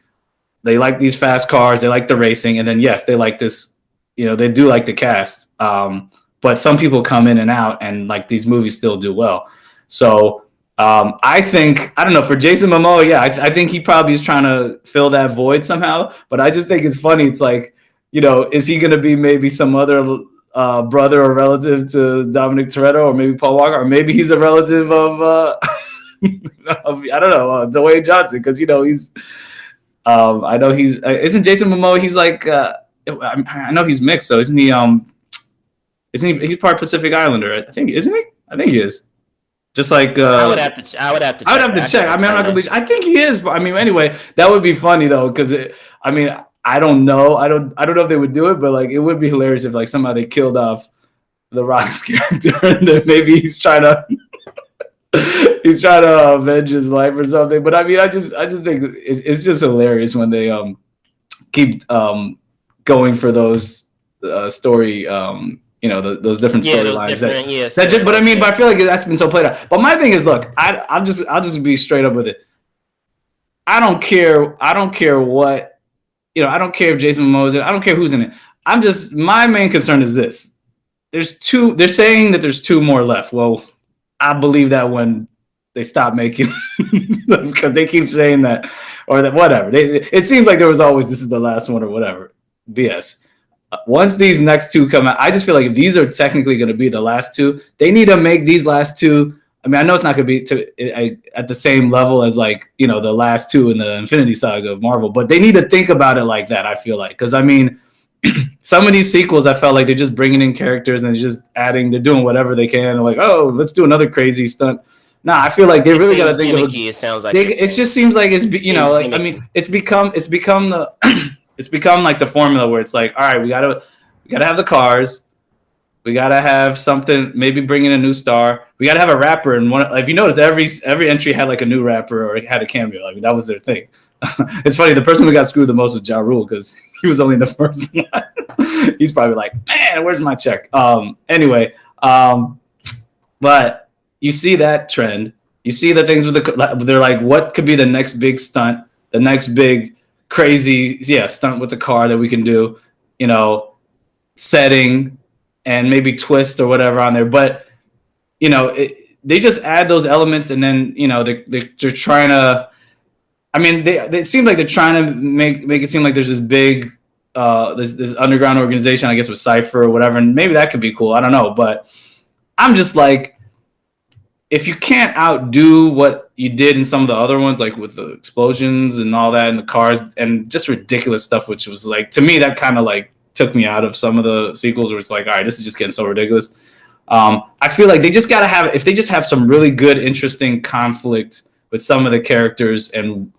They like these fast cars, they like the racing, and then yes, they like this. They do like the cast. But some people come in and out, and these movies still do well. So I think, I don't know, for Jason Momoa, yeah, I think he probably is trying to fill that void somehow. But I just think it's funny. It's is he going to be maybe some other brother or relative to Dominic Toretto, or maybe Paul Walker, or maybe he's a relative of I don't know, Dwayne Johnson, because he's I know isn't Jason Momoa, he's I know he's mixed, so isn't he he's part Pacific Islander, I think, isn't he? I think he is. Just I would have to check. I mean, I'm not gonna be, I think he is, but I mean, anyway, that would be funny though, because I don't know. I don't know if they would do it, but it would be hilarious if somehow they killed off The Rock's character and then maybe he's trying to avenge his life or something. But I mean, I just think it's just hilarious when they keep going for those story those different storylines. Yes. But I mean, but I feel like that's been so played out. But my thing is, look, I'll just be straight up with it. I don't care what. I don't care if Jason Momoa is in it. I don't care who's in it. My main concern is this. There's 2, they're saying that there's 2 more left. Well, I believe that when they stop making, because they keep saying that, or that whatever. It seems like there was always, this is the last one or whatever. BS. Once these next 2 come out, I just feel like if these are technically going to be the last 2, they need to make these last 2. I mean, I know it's not going to be at the same level as the last 2 in the Infinity Saga of Marvel, but they need to think about it like that. I feel like, because I mean, some of these sequels, I felt like they're just bringing in characters and they're just adding, they're doing whatever they can. They're oh, let's do another crazy stunt. Nah, I feel like they really got to think of it. It sounds like it just seems like it's I mean, it's become the it's become like the formula where it's all right, we gotta have the cars. We gotta have something. Maybe bring in a new star. We gotta have a rapper. And one, if you notice, every entry had like a new rapper or had a cameo. I mean, that was their thing. It's funny. The person who got screwed the most was Ja Rule because he was only in the first one. He's probably like, man, where's my check? Anyway, but you see that trend. You see the things with they're like, what could be the next big stunt, the next big crazy, stunt with the car that we can do, setting and maybe twist or whatever on there. But, they just add those elements and then, they're trying to, I mean, it seems like they're trying to make it seem like there's this big, this underground organization, I guess with Cypher or whatever. And maybe that could be cool. I don't know. But I'm just like, if you can't outdo what you did in some of the other ones, like with the explosions and all that and the cars and just ridiculous stuff, which was like, to me, that kind of like took me out of some of the sequels where it's like, all right, this is just getting so ridiculous. I feel like they just got to have, if they just have some really good, interesting conflict with some of the characters and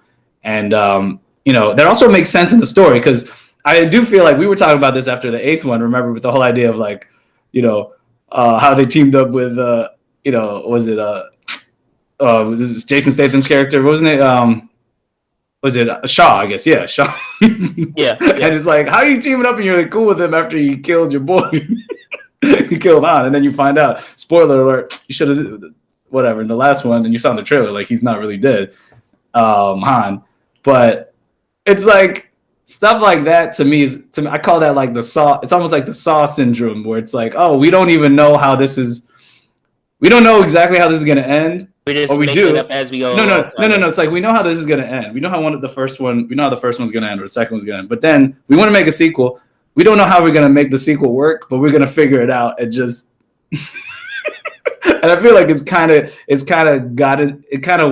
that also makes sense in the story. Because I do feel like we were talking about this after the 8th one, remember, with the whole idea of like, how they teamed up with, was it this is Jason Statham's character? What was his name? Was it Shaw? I guess, yeah, Shaw. yeah. And it's like, how are you teaming up and you're like cool with him after you killed your boy? You killed Han, and then you find out. Spoiler alert! You should have whatever in the last one, and you saw in the trailer like he's not really dead, Han. But it's like stuff like that to me I call that like the Saw. It's almost like the Saw syndrome, where it's like, oh, we don't even know how this is. We don't know exactly how this is going to end. We just make it up as we go. No. It's like we know how this is going to end. We know how the first one's going to end or the second one's going to end. But then we want to make a sequel. We don't know how we're going to make the sequel work, but we're going to figure it out and just. And I feel like it kind of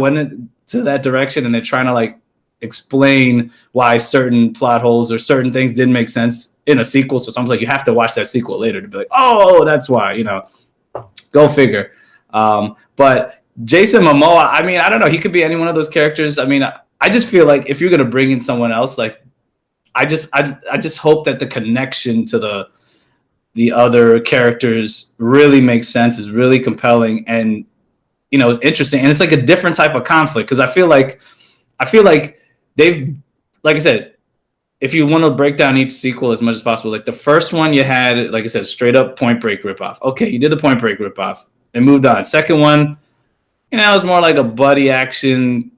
went into that direction, and they're trying to like explain why certain plot holes or certain things didn't make sense in a sequel. So it's almost like you have to watch that sequel later to be like, oh, that's why. Go figure. But Jason Momoa, I mean, I don't know. He could be any one of those characters. I mean, I just feel like if you're going to bring in someone else, like I just hope that the connection to the other characters really makes sense, is really compelling, and is interesting. And it's like a different type of conflict, because I feel like they've, like I said, if you want to break down each sequel as much as possible, like the first one you had, like I said, straight up Point Break ripoff. Okay, you did the Point Break ripoff and moved on. Second one, it was more like a buddy action.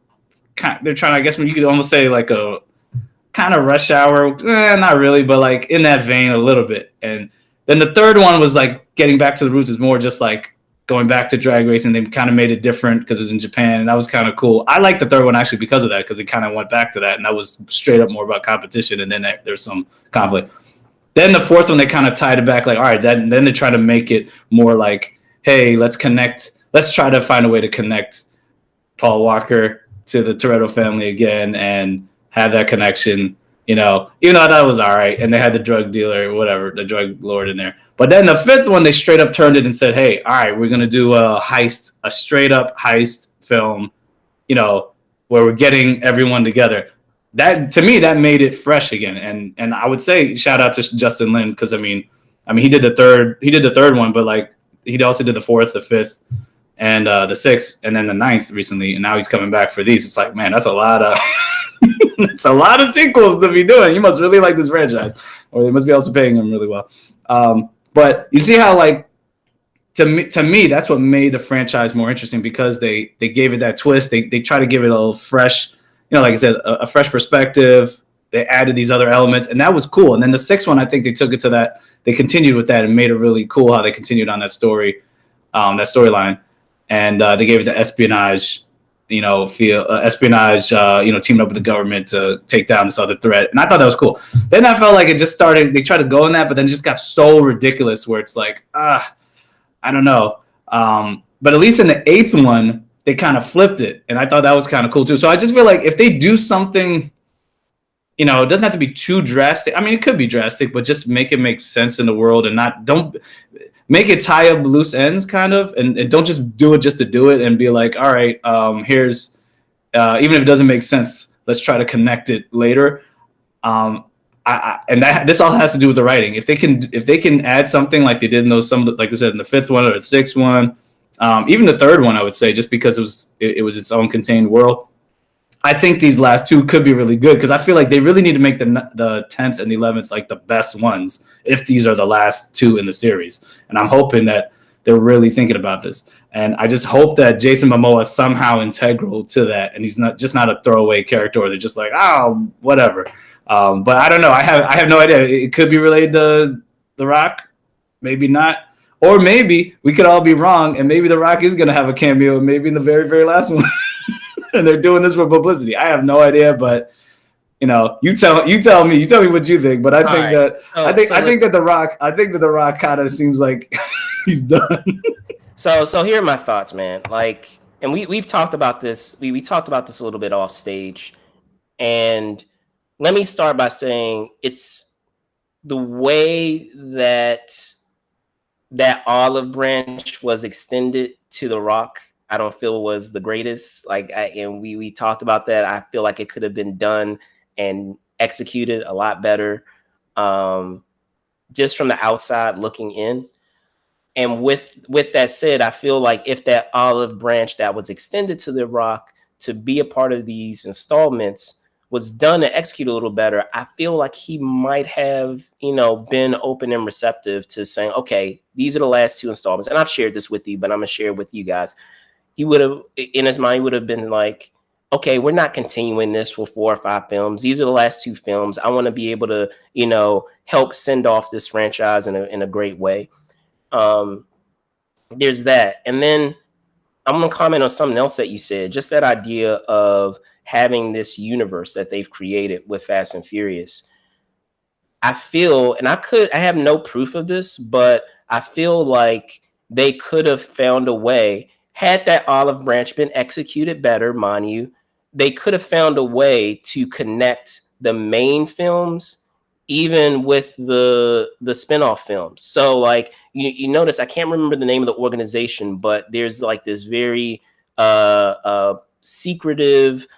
They're trying, I guess you could almost say like a kind of Rush Hour. Not really, but like in that vein a little bit. And then the third one was like getting back to the roots, is more just like going back to drag racing. They kind of made it different because it was in Japan, and that was kind of cool. I like the third one actually because of that, because it kind of went back to that, and that was straight up more about competition, and then there's some conflict. Then the fourth one, they kind of tied it back, like, all right, then they try to make it more like, hey, let's connect. Let's try to find a way to connect Paul Walker to the Toretto family again and have that connection, even though I thought it was all right, and they had the drug dealer or whatever, the drug lord in there. But then the fifth one, they straight up turned it and said, hey, all right, we're going to do a straight up heist film, where we're getting everyone together. That, to me, that made it fresh again. And I would say shout out to Justin Lin, because I mean, he did the third one, but like he also did the fourth, the fifth, and the sixth, and then the ninth recently, and now he's coming back for these. It's like, man, that's a lot of it's a lot of sequels to be doing. You must really like this franchise, or they must be also paying him really well. But you see how, like, to me, that's what made the franchise more interesting, because they gave it that twist. They try to give it a little fresh, like I said, a fresh perspective. They added these other elements, and that was cool. And then the sixth one, I think they took it to that. They continued with that and made it really cool how they continued on that storyline. And they gave it the espionage, teaming up with the government to take down this other threat. And I thought that was cool. Then I felt like it just started, they tried to go in that, but then it just got so ridiculous where it's like, I don't know. But at least in the eighth one, they kind of flipped it. And I thought that was kind of cool too. So I just feel like if they do something, it doesn't have to be too drastic. I mean, it could be drastic, but just make it make sense in the world, and don't make it tie up loose ends, kind of, and don't just do it just to do it and be like, all right, here's, even if it doesn't make sense, let's try to connect it later. and this all has to do with the writing. If they can add something like they did in those, like I said, in the 5th one or the 6th one, even the 3rd one, I would say, just because it was its own contained world. I think these last 2 could be really good, because I feel like they really need to make the 10th and the 11th like the best ones if these are the last 2 in the series. And I'm hoping that they're really thinking about this. And I just hope that Jason Momoa is somehow integral to that, and he's not a throwaway character, or they're just like, oh, whatever. But I don't know. I have no idea. It could be related to The Rock, maybe not. Or maybe we could all be wrong, and maybe The Rock is going to have a cameo, maybe in the very, very last one. And they're doing this for publicity. I have no idea, but you tell me what you think. But I think that The Rock kind of seems like he's done. So here are my thoughts, man. Like, and we've talked about this. We talked about this a little bit off stage. And let me start by saying it's the way that olive branch was extended to The Rock, I don't feel was the greatest. Like, and we talked about that. I feel like it could have been done and executed a lot better, just from the outside looking in. And with that said, I feel like if that olive branch that was extended to The Rock to be a part of these installments was done and executed a little better, I feel like he might have, been open and receptive to saying, okay, these are the last 2 installments. And I've shared this with you, but I'm going to share it with you guys. He would have, in his mind, he would have been like, okay, we're not continuing this for 4 or 5 films. These are the last 2 films. I want to be able to, help send off this franchise in a great way. There's that. And then I'm going to comment on something else that you said, just that idea of having this universe that they've created with Fast and Furious. I feel, and I have no proof of this, but I feel like they could have found a way, had that olive branch been executed better, mind you, they could have found a way to connect the main films even with the spinoff films. So like you notice, I can't remember the name of the organization, but there's like this very secretive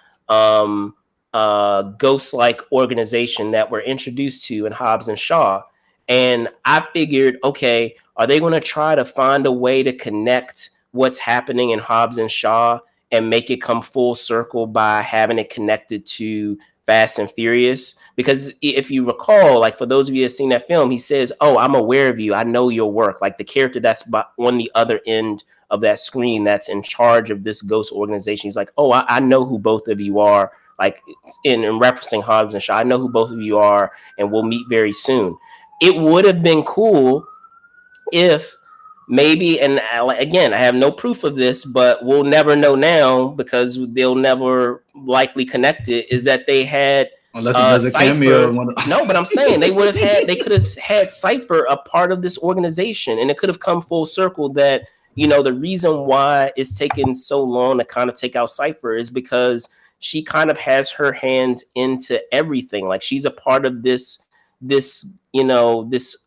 ghost-like organization that we're introduced to in Hobbs and Shaw. And I figured, okay, are they going to try to find a way to connect what's happening in Hobbs and Shaw and make it come full circle by having it connected to Fast and Furious? Because if you recall, like for those of you who have seen that film, he says, oh, I'm aware of you. I know your work. Like the character that's on the other end of that screen that's in charge of this ghost organization. He's like, oh, I know who both of you are. Like in referencing Hobbs and Shaw, I know who both of you are, and we'll meet very soon. It would have been cool if maybe, and again, I have no proof of this, but we'll never know now because they'll never likely connect it, is that they had unless it does a cameo. No, but I'm saying they could have had Cypher a part of this organization, and it could have come full circle that, the reason why it's taken so long to kind of take out Cypher is because she kind of has her hands into everything. Like she's a part of this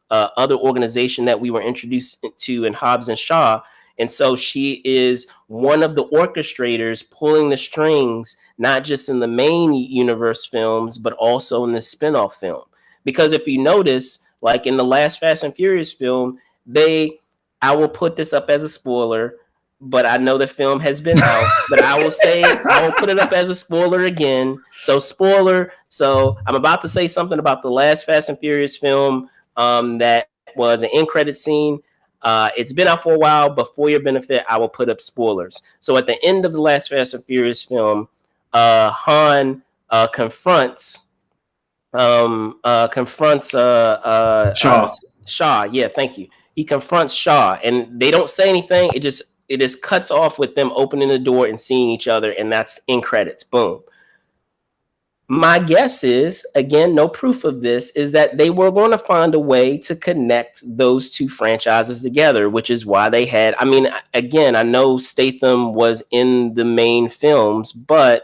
other organization that we were introduced to in Hobbs and Shaw. And so she is one of the orchestrators pulling the strings, not just in the main universe films, but also in the spinoff film. Because if you notice, like in the last Fast and Furious film, I will put this up as a spoiler, but I know the film has been out, but I will put it up as a spoiler again. So spoiler. So I'm about to say something about the last Fast and Furious film that was an end credit scene. It's been out for a while, but for your benefit, I will put up spoilers. So at the end of the last Fast and Furious film, Han confronts Shaw. Yeah, thank you. He confronts Shaw, and they don't say anything. It just cuts off with them opening the door and seeing each other, and that's in credits. Boom. My guess is, again, no proof of this, is that they were going to find a way to connect those 2 franchises together, which is why they had, again, I know Statham was in the main films, but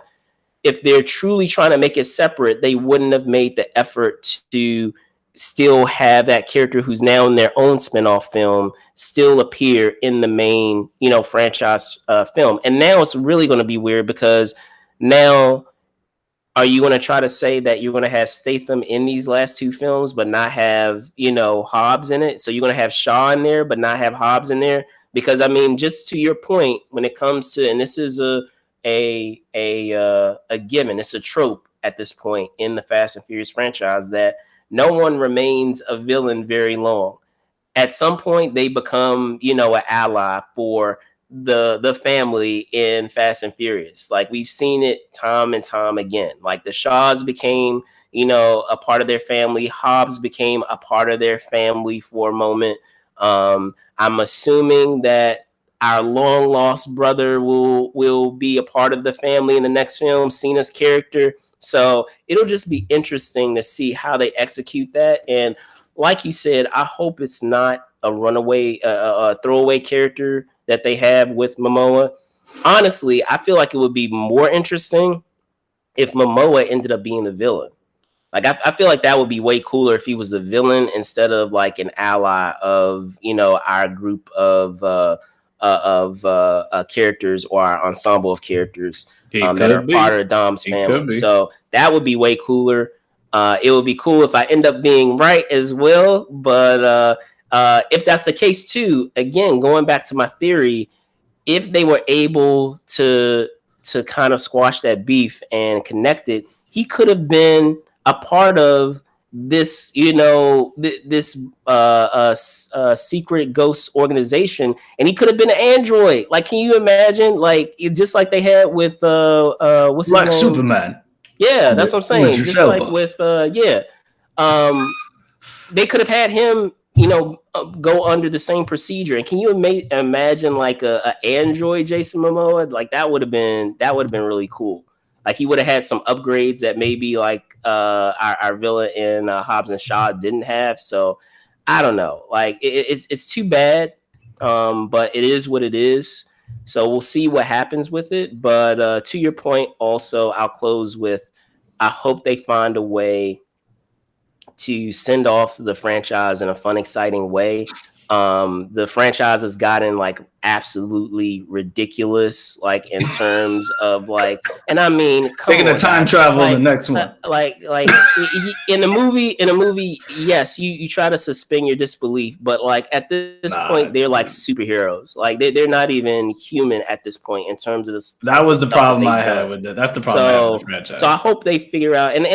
if they're truly trying to make it separate, they wouldn't have made the effort to still have that character who's now in their own spinoff film still appear in the main, franchise film. And now it's really going to be weird because now are you going to try to say that you're going to have Statham in these last two films, but not have, Hobbs in it? So you're going to have Shaw in there, but not have Hobbs in there? Because I mean, just to your point, when it comes to, and this is a given, it's a trope at this point in the Fast and Furious franchise that no one remains a villain very long. At some point, they become, an ally for the family in Fast and Furious. Like we've seen it time and time again. Like the Shaws became, a part of their family. Hobbs became a part of their family for a moment. I'm assuming that our long lost brother will be a part of the family in the next film, Cena's character. So it'll just be interesting to see how they execute that. And like you said, I hope it's not a runaway, a throwaway character that they have with Momoa. Honestly, I feel like it would be more interesting if Momoa ended up being the villain. Like I feel like that would be way cooler if he was the villain instead of like an ally of our group of characters or our ensemble of characters that are part of Dom's family. So that would be way cooler. It would be cool if I end up being right as well. But if that's the case too, again, going back to my theory, if they were able to kind of squash that beef and connect it, he could have been a part of this, this secret ghost organization, and he could have been an android. Like, can you imagine? Like, just like they had with what's his name? Superman. Yeah, that's what I'm saying. Just like with they could have had him, go under the same procedure. And can you imagine like a android Jason Momoa? Like that would have been really cool. Like he would have had some upgrades that maybe like our villain in Hobbs and Shaw didn't have. So I don't know. Like it's too bad, but it is what it is. So we'll see what happens with it. But to your point, also, I'll close with I hope they find a way to send off the franchise in a fun, exciting way. The franchise has gotten like absolutely ridiculous, like in terms of like, and I mean, taking the time travel like, in the next one. Like in a movie, yes, you try to suspend your disbelief, but like at this point, they're like superheroes. Like they're not even human at this point in terms of this. That was the problem I had with it. That's the problem I had with the franchise. So I hope they figure out and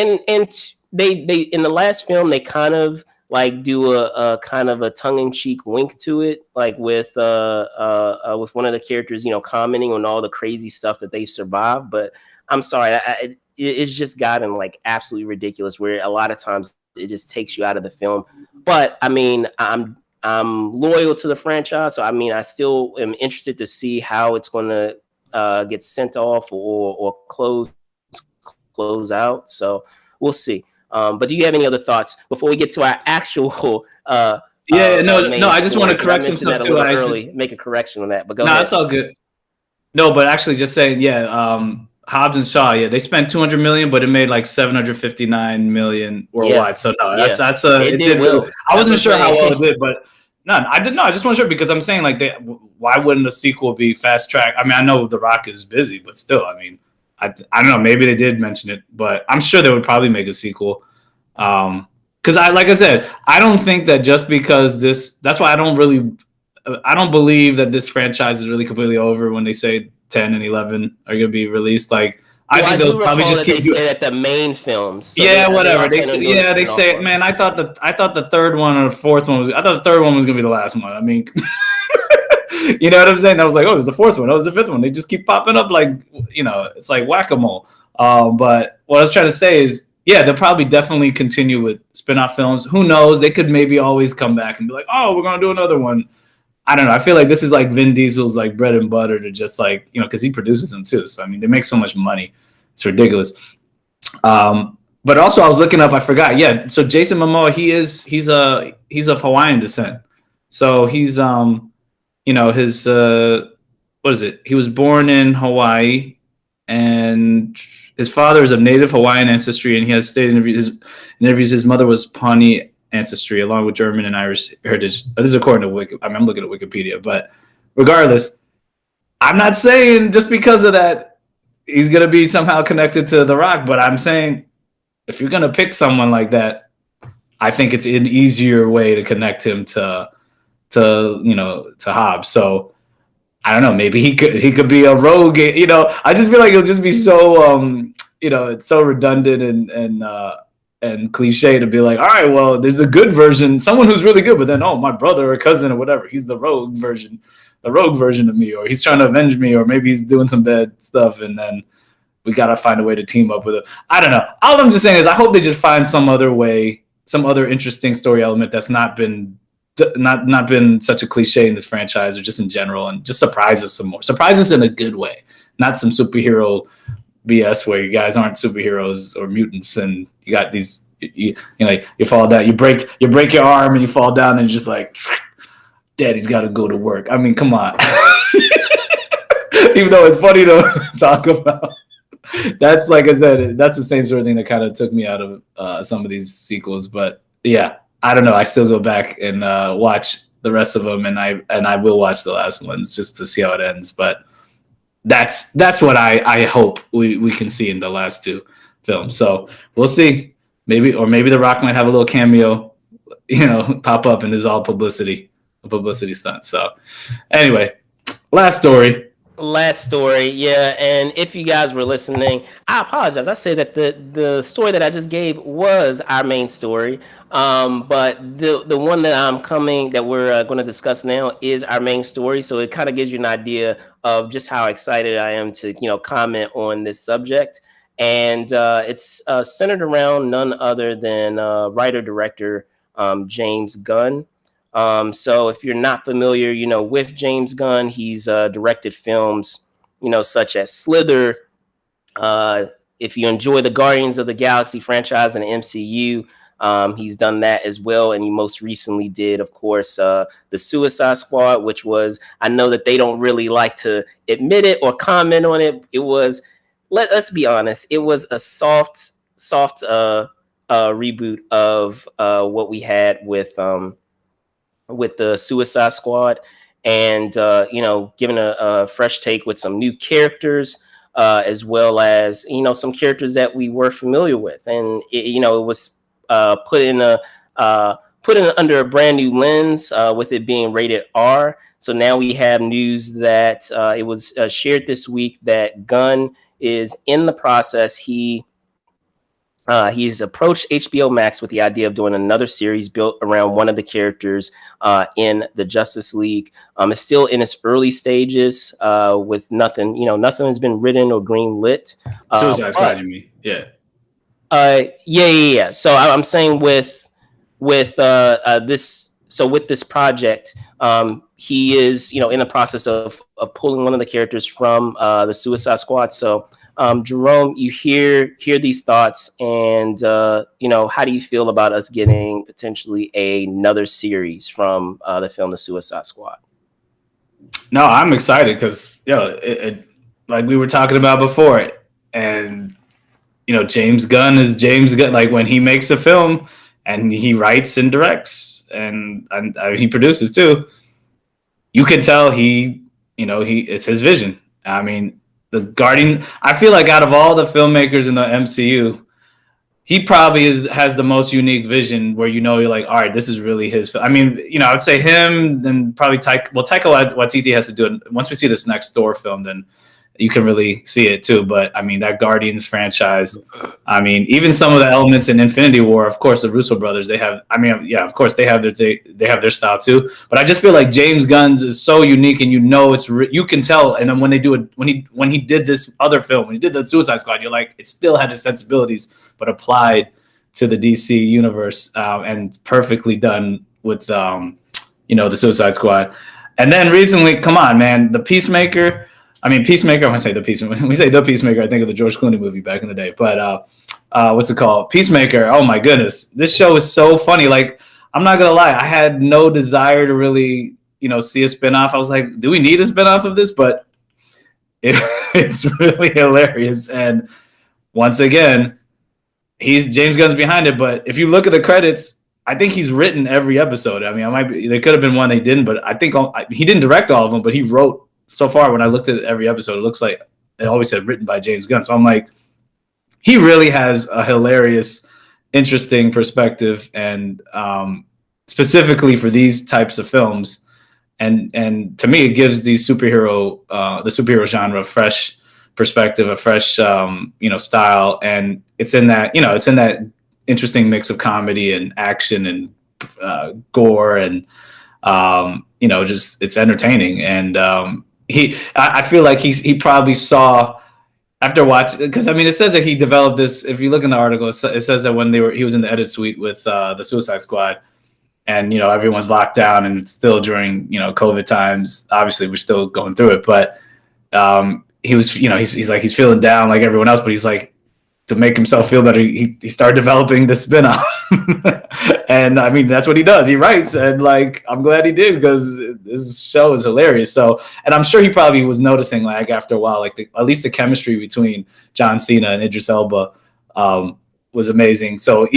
they in the last film they kind of like do a kind of a tongue-in-cheek wink to it, like with one of the characters, commenting on all the crazy stuff that they've survived. But I'm sorry, it's just gotten like absolutely ridiculous. Where a lot of times it just takes you out of the film. But I mean, I'm loyal to the franchise, so I mean, I still am interested to see how it's going to get sent off or close out. So we'll see. But do you have any other thoughts before we get to our actual? No. I just want to correct some stuff too. Make a correction on that. But go ahead. No, that's all good. No, but actually, just saying, Hobbs and Shaw, they spent $200 million, but it made like $759 million worldwide. Yeah. So no, that's it did well. I wasn't sure how well it did, but no, I didn't know. I just wasn't sure because I'm saying like, why wouldn't a sequel be fast track? I mean, I know The Rock is busy, but still, I mean. I don't know. Maybe they did mention it, but I'm sure they would probably make a sequel. Because like I said, I don't think that just because that's why I don't believe that this franchise is really completely over when they say 10 and 11 are going to be released. Like, I think they'll probably just keep doing it at the main films. So whatever. They say, man, I thought the third one or the fourth one was going to be the last one. I mean, you know what I'm saying? I was like, oh, there's the fourth one. Oh, there's the fifth one. They just keep popping up like, it's like whack-a-mole. But what I was trying to say is, they'll probably definitely continue with spin-off films. Who knows? They could maybe always come back and be like, oh, we're going to do another one. I don't know. I feel like this is like Vin Diesel's like bread and butter to just like, because he produces them too. So, I mean, they make so much money. It's ridiculous. But also I was looking up, I forgot. Yeah. So Jason Momoa, he's of Hawaiian descent. So he's, his what is it? He was born in Hawaii, and his father is of Native Hawaiian ancestry, and he has stated in interviews his mother was Pawnee ancestry, along with German and Irish heritage. This is according to I'm looking at Wikipedia, but regardless, I'm not saying just because of that he's gonna be somehow connected to The Rock. But I'm saying, if you're gonna pick someone like that, I think it's an easier way to connect him to Hobbs. So I don't know. Maybe he could be a rogue. I just feel like it'll just be so it's so redundant and cliche to be like, all right, well, there's a good version, someone who's really good, but then my brother or cousin or whatever, he's the rogue version of me, or he's trying to avenge me, or maybe he's doing some bad stuff, and then we gotta find a way to team up with him. I don't know. All I'm just saying is I hope they just find some other way, some other interesting story element that's not been such a cliche in this franchise or just in general, and just surprise us some more. Surprise us in a good way, not some superhero BS where you guys aren't superheroes or mutants and you got these you fall down, you break your arm and you fall down and you're just like, daddy's got to go to work. I mean, come on. Even though it's funny to talk about, that's, like I said, that's the same sort of thing that kind of took me out of some of these sequels. But yeah, I don't know. I still go back and watch the rest of them, and I will watch the last ones just to see how it ends. But that's what I hope we can see in the last two films. So we'll see. Maybe The Rock might have a little cameo, pop up, and it's all a publicity stunt. So anyway, last story. Yeah. And if you guys were listening, I apologize. I say that the story that I just gave was our main story. But the one that we're going to discuss now is our main story. So it kind of gives you an idea of just how excited I am to, comment on this subject. And it's centered around none other than writer-director James Gunn. So if you're not familiar, with James Gunn, he's directed films, such as Slither. If you enjoy the Guardians of the Galaxy franchise and the MCU, he's done that as well. And he most recently did, of course, the Suicide Squad, which was, I know that they don't really like to admit it or comment on it. It was, let's be honest, it was a soft reboot of what we had with the Suicide Squad, and giving a fresh take with some new characters, as well as some characters that we were familiar with, and it was put in under a brand new lens, with it being rated R. So now we have news that it was shared this week that Gunn is in the process. He's approached HBO Max with the idea of doing another series built around one of the characters in the Justice League. It's still in its early stages, with nothing has been written or green lit. Suicide Squad, you mean? Yeah. Yeah. So I'm saying with this. So with this project, he is, in the process of pulling one of the characters from the Suicide Squad. So, Jerome, you hear these thoughts, and how do you feel about us getting potentially another series from the film The Suicide Squad? No, I'm excited because like we were talking about before, and James Gunn is James Gunn. Like, when he makes a film and he writes and directs and he produces too, you can tell it's his vision. I mean, the Guardian, I feel like out of all the filmmakers in the MCU, he probably has the most unique vision where you're like, all right, this is really his. I mean, I would say him, then probably Taika Waititi has to do it. Once we see this next Thor film, then you can really see it too. But I mean, that Guardians franchise, I mean, even some of the elements in Infinity War, of course, the Russo brothers, they have, of course they have their style too. But I just feel like James Gunn's is so unique, and you can tell. And then when they do it, when he did this other film, when he did the Suicide Squad, you're like, it still had his sensibilities, but applied to the DC universe, and perfectly done with the Suicide Squad. And then recently, come on, man, the Peacemaker. I want to say the Peacemaker. When we say the Peacemaker, I think of the George Clooney movie back in the day. But what's it called? Peacemaker. Oh my goodness, this show is so funny. Like, I'm not gonna lie, I had no desire to really, see a spinoff. I was like, do we need a spinoff of this? But it's really hilarious. And once again, James Gunn's behind it. But if you look at the credits, I think he's written every episode. I mean, there could have been one they didn't, but I think he didn't direct all of them, but he wrote. So far, when I looked at every episode, it looks like it always said written by James Gunn. So I'm like, he really has a hilarious, interesting perspective, and specifically for these types of films. And to me, it gives the superhero genre a fresh perspective, a fresh style, and it's in that interesting mix of comedy and action and gore, and just it's entertaining. And I feel like he probably saw after watching, because I mean, it says that he developed this. If you look in the article, it says that when he was in the edit suite with the Suicide Squad, and everyone's locked down, and it's still during COVID times. Obviously, we're still going through it, but he was he's feeling down like everyone else, but he's like, to make himself feel better, he started developing the spinoff. And I mean, that's what he does. He writes, and like, I'm glad he did, because this show is hilarious. So, and I'm sure he probably was noticing, like, after a while, like at least the chemistry between John Cena and Idris Elba was amazing. So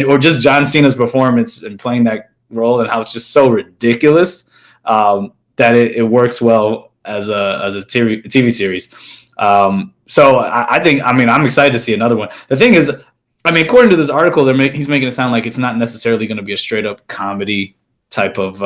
or just John Cena's performance and playing that role, and how it's just so ridiculous that it works well as a TV series. So I think, I mean, I'm excited to see another one. The thing is, I mean, according to this article, he's making it sound like it's not necessarily going to be a straight up comedy type of,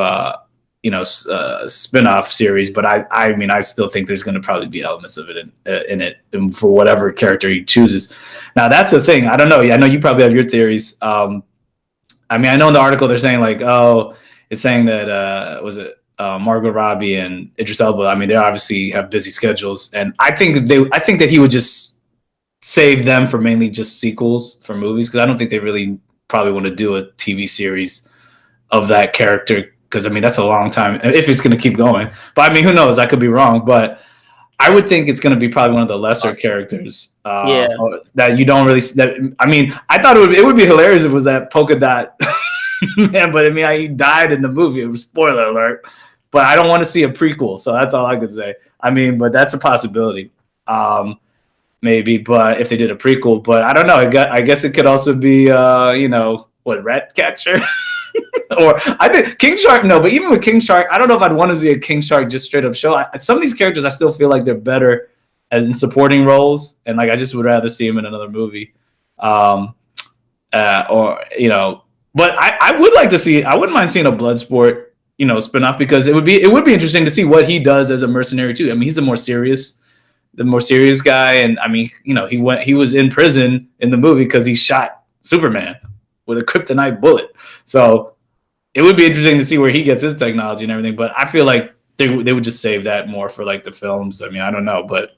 spin-off series. But I mean, I still think there's going to probably be elements of it in it for whatever character he chooses. Now, that's the thing. I don't know. Yeah, I know you probably have your theories. I mean, I know in the article they're saying like, oh, it's saying that, was it Margot Robbie and Idris Elba? I mean, they obviously have busy schedules, and I think that he would just save them for mainly just sequels for movies, because I don't think they really probably want to do a TV series of that character, because I mean, that's a long time if it's going to keep going. But I mean, who knows? I could be wrong, but I would think it's going to be probably one of the lesser characters that you don't really. I mean, I thought it would be hilarious if it was that polka dot man, but I mean, he died in the movie. It was spoiler alert. But I don't want to see a prequel, so that's all I could say. I mean, but that's a possibility, maybe. But if they did a prequel, but I don't know. I guess it could also be, Ratcatcher, or I think King Shark. No, but even with King Shark, I don't know if I'd want to see a King Shark just straight up show. Some of these characters, I still feel like they're better in supporting roles, and like I just would rather see them in another movie, But I would like to see. I wouldn't mind seeing a Bloodsport spinoff, because it would be interesting to see what he does as a mercenary too. I mean, he's the more serious guy, and I mean, he was in prison in the movie because he shot Superman with a kryptonite bullet. So it would be interesting to see where he gets his technology and everything. But I feel like they would just save that more for like the films. I mean, I don't know, but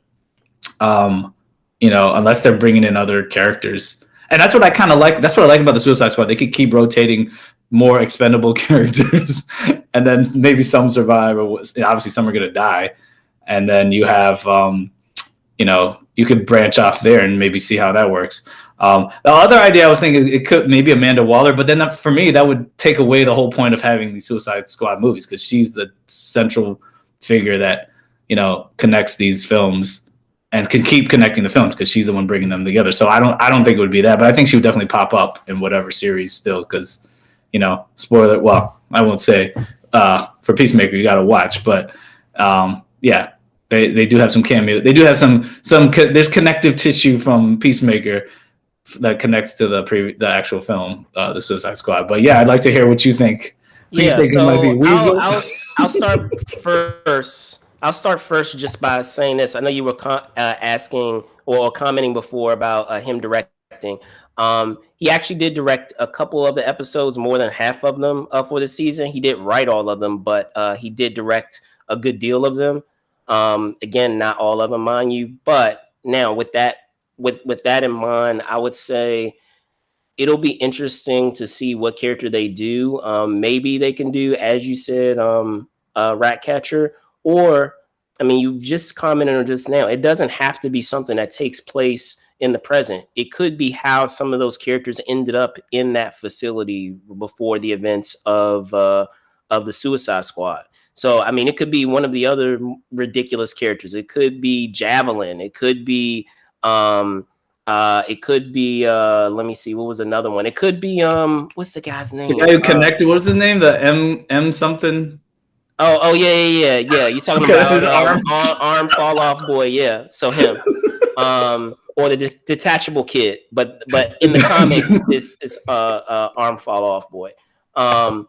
unless they're bringing in other characters. And that's what I kind of like. That's what I like about the Suicide Squad. They could keep rotating more expendable characters, and then maybe some survive, or obviously some are going to die. And then you have, you could branch off there and maybe see how that works. The other idea I was thinking, it could maybe Amanda Waller, but then for me, that would take away the whole point of having the Suicide Squad movies, because she's the central figure that, connects these films and can keep connecting the films, because she's the one bringing them together. So I don't think it would be that, but I think she would definitely pop up in whatever series still, because, spoiler. Well, I won't say for Peacemaker, you got to watch, but yeah, they do have some cameo. They do have some there's connective tissue from Peacemaker that connects to the actual film, the Suicide Squad. But yeah, I'd like to hear what you think. Yeah, so I'll start first. I'll start first just by saying this. I know you were asking or commenting before about him directing. He actually did direct a couple of the episodes, more than half of them for the season. He didn't write all of them, but he did direct a good deal of them. Again, not all of them, mind you. But now with that in mind, I would say it'll be interesting to see what character they do. Maybe they can do, as you said, Ratcatcher. Or, I mean, you just commented on just now, it doesn't have to be something that takes place in the present. It could be how some of those characters ended up in that facility before the events of the Suicide Squad. So, I mean, it could be one of the other ridiculous characters. It could be Javelin. It could be, let me see, what was another one? It could be, what's the guy's name? The guy who connected, what's his name? The M something? Oh, yeah. You're talking Because of about his arms. arm fall off boy. Yeah, so him. Or the detachable kid, but in the comics, it's arm fall off boy. Um,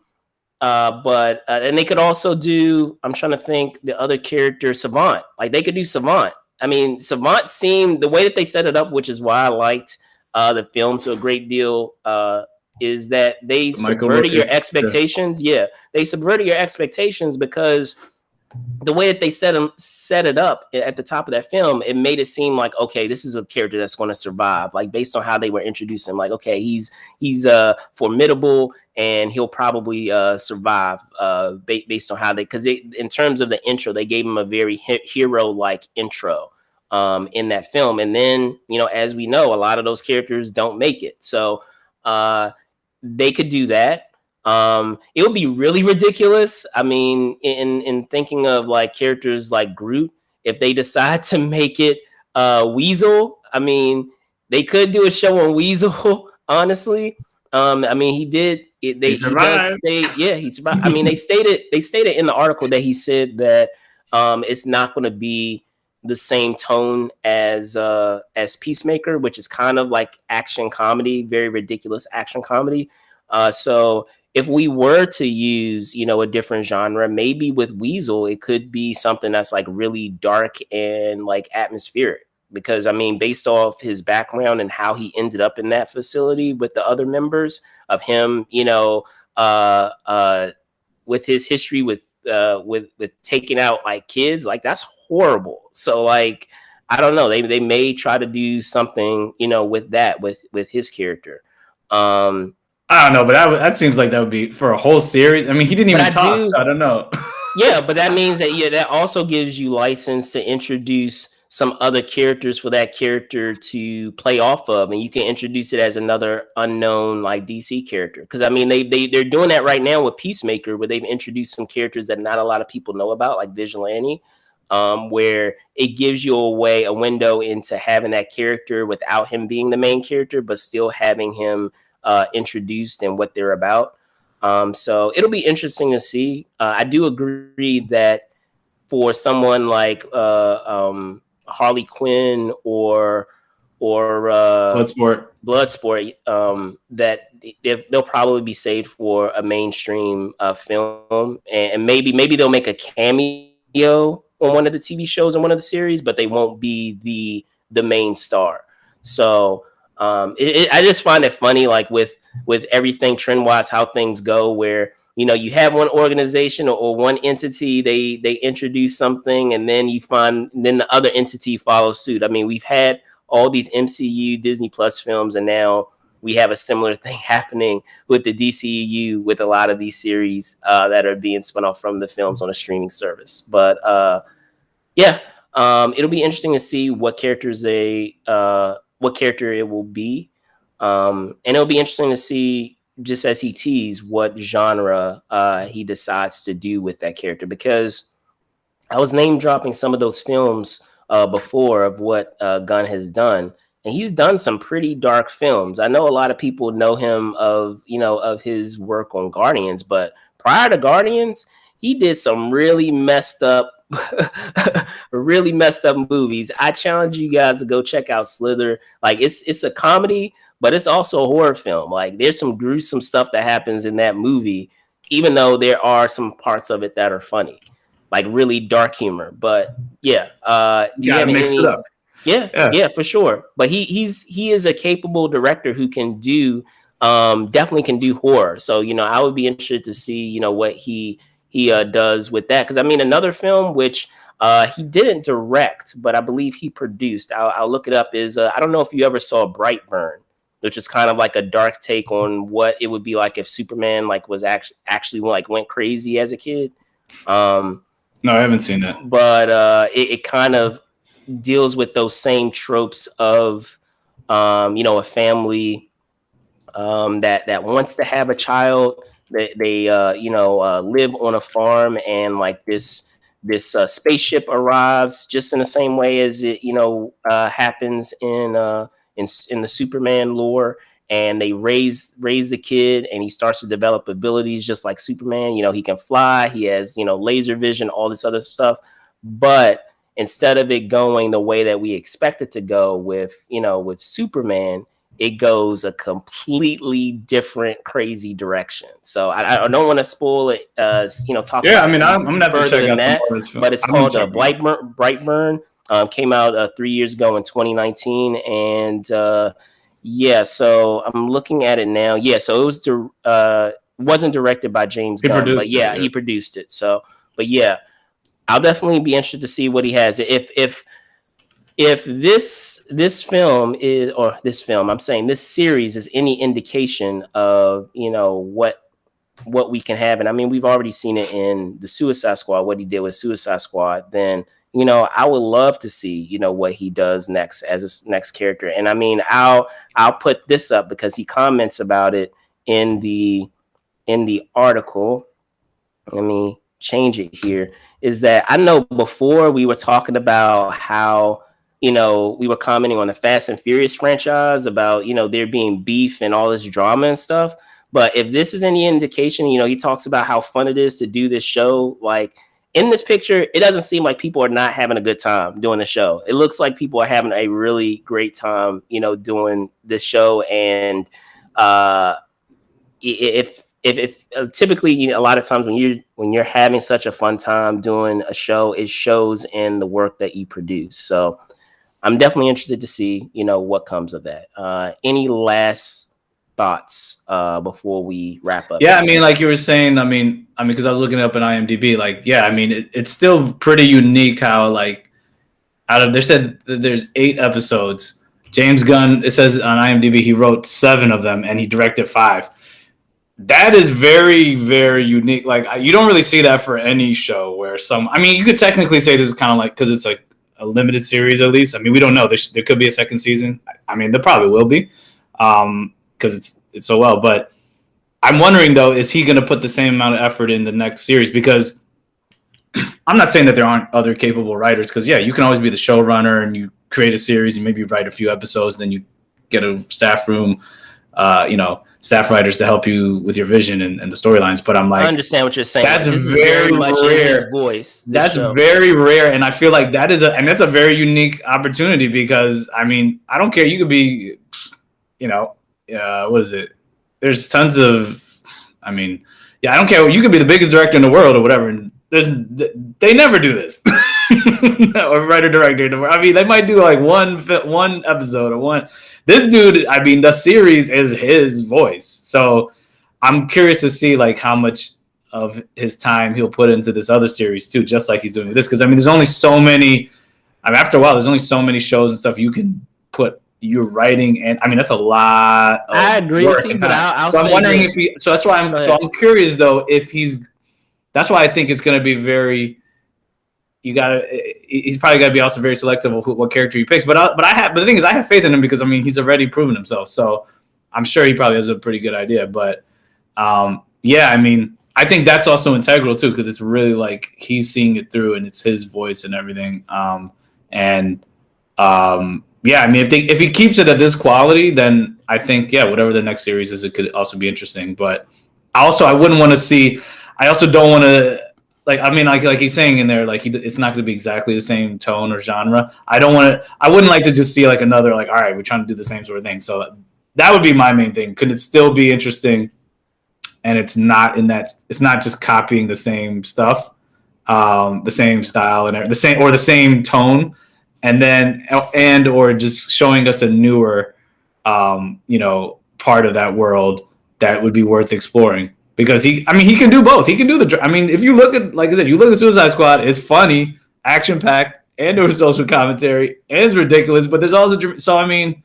but and they could also do. I'm trying to think the other character, Savant. Like they could do Savant. I mean, Savant seemed the way that they set it up, which is why I liked the film to a great deal. Is that they Michael subverted your Rooker. Yeah. expectations? Yeah, they subverted your expectations because the way that they set it up at the top of that film, it made it seem like, okay, this is a character that's going to survive. Like based on how they were introducing him, like, okay, he's formidable and he'll probably survive based on how they, because in terms of the intro, they gave him a very hero like intro in that film, and then as we know, a lot of those characters don't make it. So uh, they could do that. It would be really ridiculous. I mean, in thinking of like characters like Groot, if they decide to make it Weasel, I mean, they could do a show on Weasel. Honestly, I mean, he did. He does survived. stay. Yeah, he survived. I mean, they stated in the article that he said that it's not going to be the same tone as Peacemaker, which is kind of like action comedy, very ridiculous action comedy. So if we were to use, a different genre, maybe with Weasel, it could be something that's like really dark and like atmospheric. Because I mean, based off his background and how he ended up in that facility with the other members of him, uh, uh, with his history with taking out like kids, like that's horrible. So like, I don't know. They may try to do something, with that with his character. Um, I don't know, but that seems like that would be for a whole series. I mean, he didn't but even I talk, so do. I don't know. Yeah, but that means that that also gives you license to introduce some other characters for that character to play off of, and you can introduce it as another unknown like DC character. Because I mean, they're doing that right now with Peacemaker, where they've introduced some characters that not a lot of people know about, like Vigilante, where it gives you a window into having that character without him being the main character, but still having him introduced and what they're about. So it'll be interesting to see. I do agree that for someone like Harley Quinn or Bloodsport. Bloodsport, that they'll probably be saved for a mainstream film, and maybe they'll make a cameo on one of the TV shows in one of the series, but they won't be the main star. So I just find it funny, like with everything trend wise, how things go, where you have one organization or one entity, they introduce something, and then then the other entity follows suit. I mean, we've had all these MCU Disney Plus films, and now we have a similar thing happening with the DCEU with a lot of these series that are being spun off from the films on a streaming service. But yeah, it'll be interesting to see what what character it will be, and it'll be interesting to see, just as he teased, what genre he decides to do with that character. Because I was name dropping some of those films before of what Gunn has done, and he's done some pretty dark films. I know a lot of people know him of his work on Guardians, but prior to Guardians, he did some really messed up, really messed up movies. I challenge you guys to go check out Slither. Like it's a comedy, but it's also a horror film. Like there's some gruesome stuff that happens in that movie, even though there are some parts of it that are funny, like really dark humor. But yeah, do You you gotta have mix it any? up. Yeah, Yeah. yeah, for sure. But he is a capable director who can do definitely can do horror. So I would be interested to see what he does with that. Because I mean, another film which he didn't direct, but I believe he produced. I'll look it up. Is I don't know if you ever saw Brightburn, which is kind of like a dark take on what it would be like if Superman like was actually like went crazy as a kid. Um, No, I haven't seen that. but it kind of deals with those same tropes of a family that wants to have a child. They live on a farm, and like this spaceship arrives just in the same way as it happens in the Superman lore. and they raise the kid, and he starts to develop abilities just like Superman. You know, he can fly, he has, you know, laser vision, all this other stuff. But instead of it going the way that we expect it to go with, you know, with Superman, it goes a completely different, crazy direction. So I don't want to spoil it. You know, talk. Yeah, about I mean, I'm gonna have to check out some that, more of this film. but it's called Brightburn. Came out 3 years ago in 2019, and yeah. So I'm looking at it now. Yeah, so it was wasn't directed by James Gunn, but yeah, he produced it. So, but yeah, I'll definitely be interested to see what he has. If this film is, or this film, I'm saying this series is any indication of, you know, what we can have, and I mean, we've already seen it in the Suicide Squad, what he did with Suicide Squad, then, you know, I would love to see, you know, what he does next as his next character. And I mean, I'll put this up because he comments about it in the article. Let me change it here. Is that I know before we were talking about how, you know, we were commenting on the Fast and Furious franchise about, you know, there being beef and all this drama and stuff. But if this is any indication, you know, he talks about how fun it is to do this show. Like in this picture, it doesn't seem like people are not having a good time doing the show. It looks like people are having a really great time, you know, doing this show. And if typically, you know, a lot of times when you're having such a fun time doing a show, it shows in the work that you produce. So I'm definitely interested to see, you know, what comes of that. Any last thoughts before we wrap up? Yeah, I mean, like you were saying, I mean, because I was looking it up in IMDb, like, yeah, I mean, it's still pretty unique how, like, they said that there's 8 episodes. James Gunn, it says on IMDb, he wrote 7 of them and he directed 5. That is very, very unique. Like, you don't really see that for any show where I mean, you could technically say this is kind of like, because it's like a limited series at least. I mean, we don't know. There could be a second season. I mean, there probably will be. Because it's so well, but I'm wondering though, is he going to put the same amount of effort in the next series? Because I'm not saying that there aren't other capable writers, because yeah, you can always be the showrunner and you create a series and maybe you write a few episodes, and then you get a staff room, you know, staff writers to help you with your vision and the storylines. But I'm like, I understand what you're saying. That's very much rare. In his voice. That's very rare, and I feel like that's a very unique opportunity, because I mean, I don't care. You could be, you know, what is it? There's tons of, I mean, yeah, I don't care. You could be the biggest director in the world or whatever. And they never do this. Or writer director. I mean, they might do like one episode or one. This dude, I mean, the series is his voice. So I'm curious to see like how much of his time he'll put into this other series too, just like he's doing this. Because I mean, there's only so many. I mean, after a while, there's only so many shows and stuff you can put. You're writing, and I mean that's a lot. I agree with you, but so I'm wondering if he. So that's why I'm curious though if he's. That's why I think it's going to be very. He's probably got to be also very selective of what character he picks. But the thing is, I have faith in him because I mean he's already proven himself. So I'm sure he probably has a pretty good idea. But yeah, I mean I think that's also integral too, because it's really like he's seeing it through and it's his voice and everything. Yeah, I mean, if he keeps it at this quality, then I think, yeah, whatever the next series is, it could also be interesting. But I wouldn't want to see. I also don't want to, like, I mean, like he's saying in there, like it's not going to be exactly the same tone or genre. I wouldn't like to just see like another, like, all right, we're trying to do the same sort of thing. So that would be my main thing. Could it still be interesting? And it's not just copying the same stuff, the same style and the same tone. Or just showing us a newer, you know, part of that world that would be worth exploring, because he can do both. He can do if you look at, like I said, you look at Suicide Squad, it's funny, action packed, and there's social commentary, and it's ridiculous, but there's also, so I mean,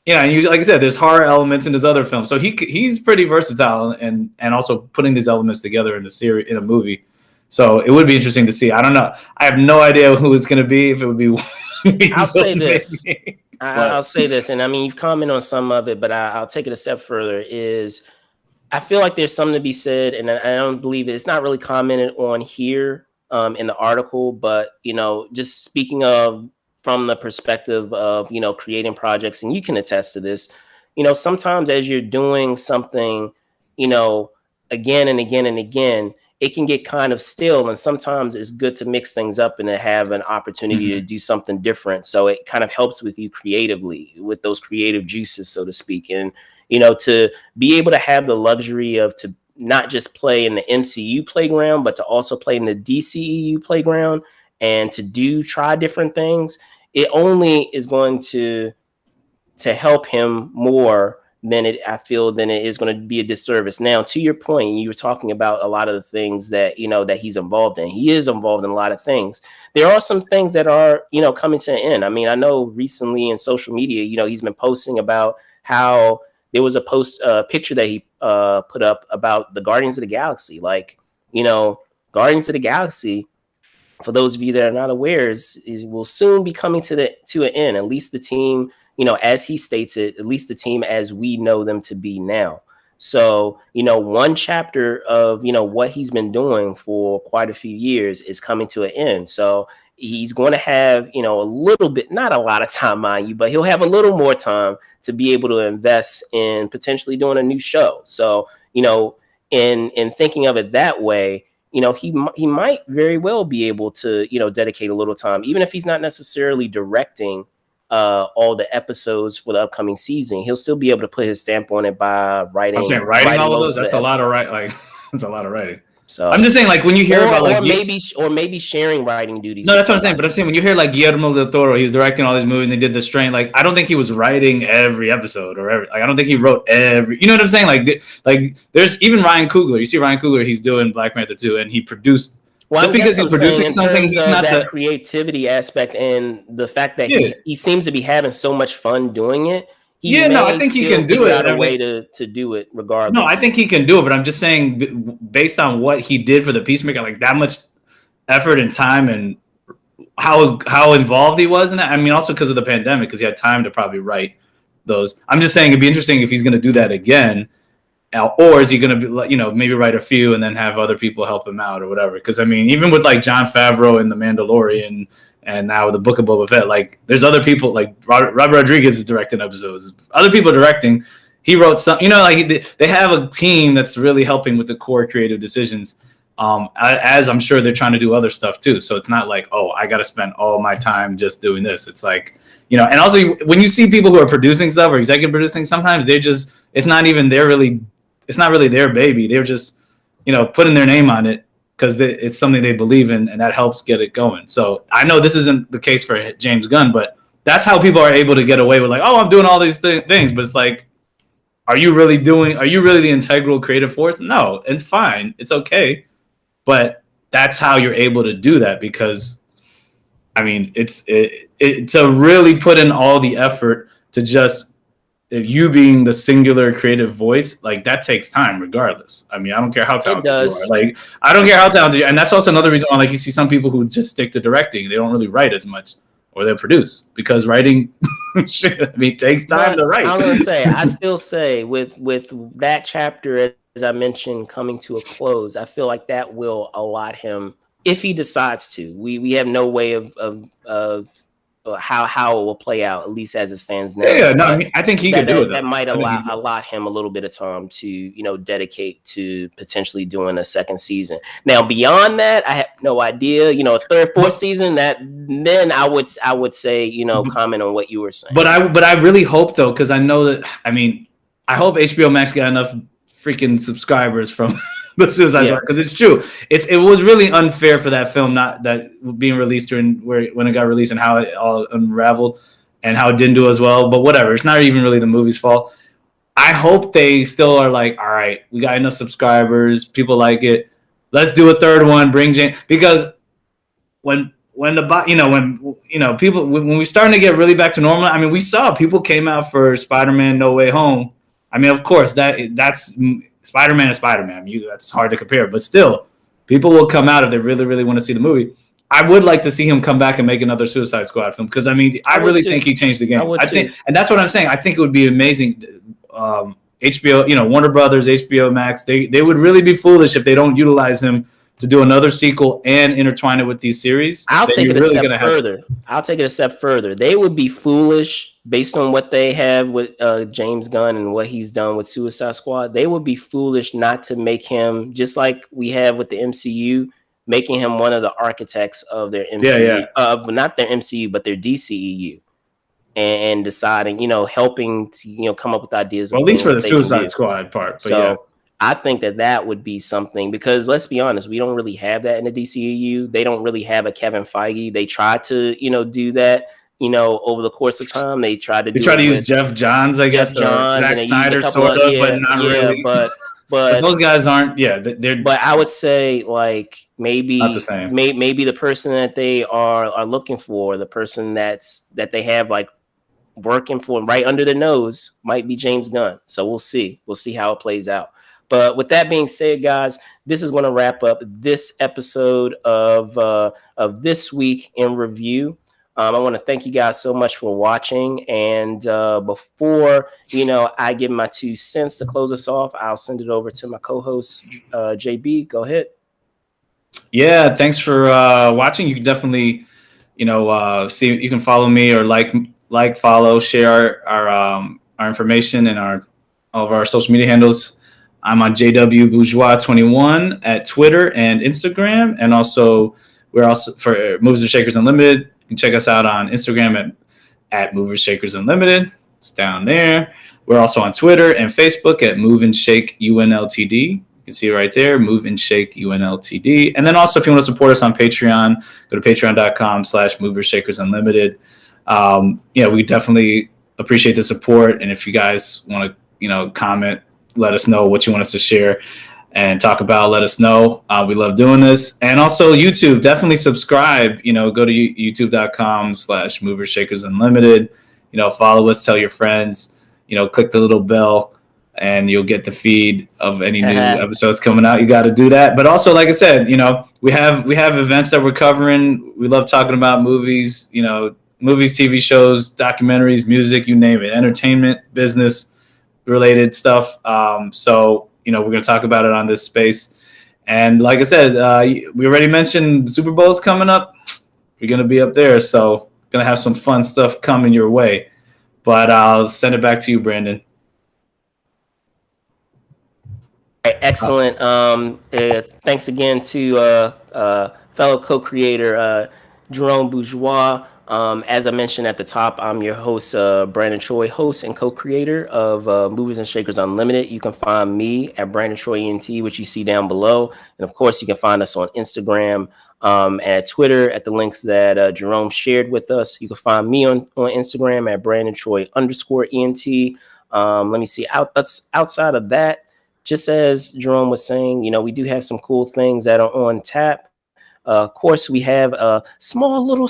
yeah, and like I said, there's horror elements in his other films, so he's pretty versatile and also putting these elements together in a movie. So it would be interesting to see. I don't know. I have no idea who it's going to be. If it would be. I'll say this. I'll say this, and I mean, you've commented on some of it, but I'll take it a step further. Is I feel like there's something to be said, and I don't believe it's not really commented on here in the article, but you know, just speaking of from the perspective of, you know, creating projects, and you can attest to this, sometimes as you're doing something, again and again and again, it can get kind of still. And sometimes it's good to mix things up and to have an opportunity to do something different. So it kind of helps with you creatively, with those creative juices, so to speak. And, to be able to have the luxury of to not just play in the MCU playground, but to also play in the DCEU playground and to try different things, it only is going to help him more than it is going to be a disservice. Now, to your point, you were talking about a lot of the things that, that he's involved in. He is involved in a lot of things. There are some things that are, coming to an end. I mean, I know recently in social media, he's been posting about how there was a picture that he put up about the Guardians of the Galaxy. Like, Guardians of the Galaxy, for those of you that are not aware, will soon be coming to an end. At least the team, as he states it, at least the team as we know them to be now. So, one chapter of, what he's been doing for quite a few years is coming to an end. So he's going to have, a little bit, not a lot of time, mind you, but he'll have a little more time to be able to invest in potentially doing a new show. So, in thinking of it that way, he might very well be able to, dedicate a little time, even if he's not necessarily directing all the episodes for the upcoming season. He'll still be able to put his stamp on it by writing. I'm saying writing all of those. That's a lot of writing. Like, that's a lot of writing. So I'm just saying, like, when you hear about like maybe sharing writing duties. No, that's what I'm saying. But I'm saying when you hear like Guillermo del Toro, he's directing all these movies and they did The Strain. Like, I don't think he was writing every episode or every. Like, I don't think he wrote every. You know what I'm saying? Like there's even Ryan Coogler. You see Ryan Coogler, he's doing Black Panther 2, and he produced. Well, just because he's producing something, he's not that creativity aspect and the fact that he seems to be having so much fun doing it. I think he can do it. A way to do it regardless. No, I think he can do it, but I'm just saying, based on what he did for the Peacemaker, like that much effort and time, and how involved he was in that. I mean, also because of the pandemic, because he had time to probably write those. I'm just saying it'd be interesting if he's going to do that again, or is he going to be, maybe write a few and then have other people help him out or whatever? Because I mean, even with like Jon Favreau and The Mandalorian. And now with the Book of Boba Fett, like there's other people, like Robert Rodriguez is directing episodes. Other people directing. He wrote some, like they have a team that's really helping with the core creative decisions. As I'm sure they're trying to do other stuff too. So it's not like, oh, I got to spend all my time just doing this. It's like, and also when you see people who are producing stuff or executive producing, sometimes it's not really their baby. They're just, putting their name on it. Because it's something they believe in, and that helps get it going. So I know this isn't the case for James Gunn, but that's how people are able to get away with like, oh, I'm doing all these things. But it's like, are you really the integral creative force? No, it's fine. It's okay. But that's how you're able to do that because, I mean, it's to really put in all the effort to just you being the singular creative voice, like that takes time regardless. I mean, I don't care how talented you are. Like, I don't care how talented you are. And that's also another reason why, like, you see some people who just stick to directing. They don't really write as much or they produce because writing takes time to write. I'm going to say, I still say with that chapter, as I mentioned, coming to a close, I feel like that will allot him, if he decides to. We have no way of how it will play out, at least as it stands now. Yeah, no, I mean, I think he could do it. That might allot him a little bit of time to, dedicate to potentially doing a second season. Now, beyond that, I have no idea. A third, fourth season. Then I would say, comment on what you were saying. But I really hope though, because I know that. I mean, I hope HBO Max got enough freaking subscribers from the Suicide Squad, because it's true. It was really unfair for that film not that being released when it got released and how it all unraveled and how it didn't do as well. But whatever, it's not even really the movie's fault. I hope they still are like, all right, we got enough subscribers, people like it. Let's do a third one. Bring James, because when people when we starting to get really back to normal. I mean, we saw people came out for Spider-Man No Way Home. I mean, of course that's. Spider-Man is Spider-Man. That's hard to compare, but still, people will come out if they really, really want to see the movie. I would like to see him come back and make another Suicide Squad film because I mean, I really think he changed the game. I think, and that's what I'm saying. I think it would be amazing. HBO, Warner Brothers, HBO Max, they would really be foolish if they don't utilize him to do another sequel and intertwine it with these series, I'll take it a step further. I'll take it a step further. They would be foolish based on what they have with James Gunn and what he's done with Suicide Squad. They would be foolish not to make him, just like we have with the MCU, making him one of the architects of their MCU, not their MCU, but their DCEU, and deciding, helping to, come up with ideas. Well, at least for the Suicide Squad part. So I think that would be something, because let's be honest, we don't really have that in the DCEU. They don't really have a Kevin Feige. They tried to, do that, over the course of time. They tried to use Jeff Johns, I guess, or Zack Snyder, sort of, but not really. But those guys aren't. Yeah, they're. But I would say, like, maybe not the same. Maybe the person that they are looking for, the person that they have like working for right under their nose, might be James Gunn. So we'll see. We'll see how it plays out. But with that being said, guys, this is going to wrap up this episode of This Week in Review. I want to thank you guys so much for watching. And before, I give my 2 cents to close us off, I'll send it over to my co-host, JB. Go ahead. Yeah, thanks for watching. You can definitely, see, you can follow me or like, follow, share our information and all of our social media handles. I'm on JW Bourgeois 21 at Twitter and Instagram, and also we're also for Movers and Shakers Unlimited. You can check us out on Instagram at Movers Shakers Unlimited. It's down there. We're also on Twitter and Facebook at Move and Shake UNLTD. You can see it right there, Move and Shake UNLTD. And then also, if you want to support us on Patreon, go to patreon.com/Movers Shakers Unlimited. We definitely appreciate the support. And if you guys want to, comment, let us know what you want us to share and talk about. Let us know. We love doing this. And also YouTube, definitely subscribe. Go to youtube.com/Movers Shakers Unlimited. Follow us, tell your friends, click the little bell, and you'll get the feed of any new episodes coming out. You got to do that. But also, like I said, we have events that we're covering. We love talking about movies, movies, TV shows, documentaries, music, you name it, entertainment, business related stuff. So, we're going to talk about it on this space. And like I said, we already mentioned Super Bowl's coming up. We're going to be up there. So going to have some fun stuff coming your way. But I'll send it back to you, Brandon. Excellent. Thanks again to fellow co-creator Jerome Bourgeois. As I mentioned at the top, I'm your host, Brandon Troy, host and co-creator of Movers and Shakers Unlimited. You can find me at Brandon Troy ENT, which you see down below. And of course, you can find us on Instagram, at Twitter, at the links that Jerome shared with us. You can find me on Instagram at Brandon Troy _ENT. Let me see. Outside of that, just as Jerome was saying, we do have some cool things that are on tap. Of course, we have a small little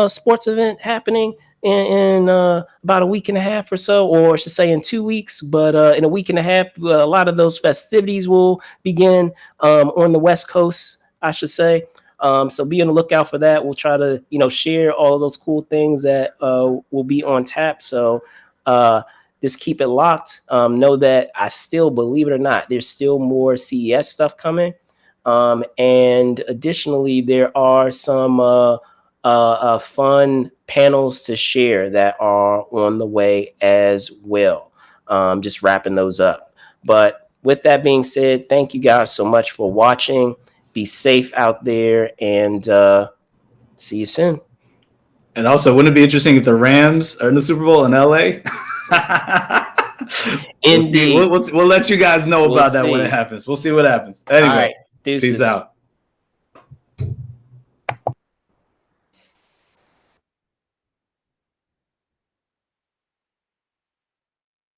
sports event happening in about a week and a half or so, or I should say in 2 weeks. But in a week and a half, a lot of those festivities will begin on the West Coast, I should say. So be on the lookout for that. We'll try to, share all of those cool things that will be on tap. So just keep it locked. Know that I still, believe it or not, there's still more CES stuff coming. And additionally, there are some fun panels to share that are on the way as well. Just wrapping those up. But with that being said, thank you guys so much for watching. Be safe out there, and see you soon. And also, wouldn't it be interesting if the Rams are in the Super Bowl in LA? Indeed. We'll let you guys know about that when it happens. We'll see what happens. Anyway, all right. Peace out.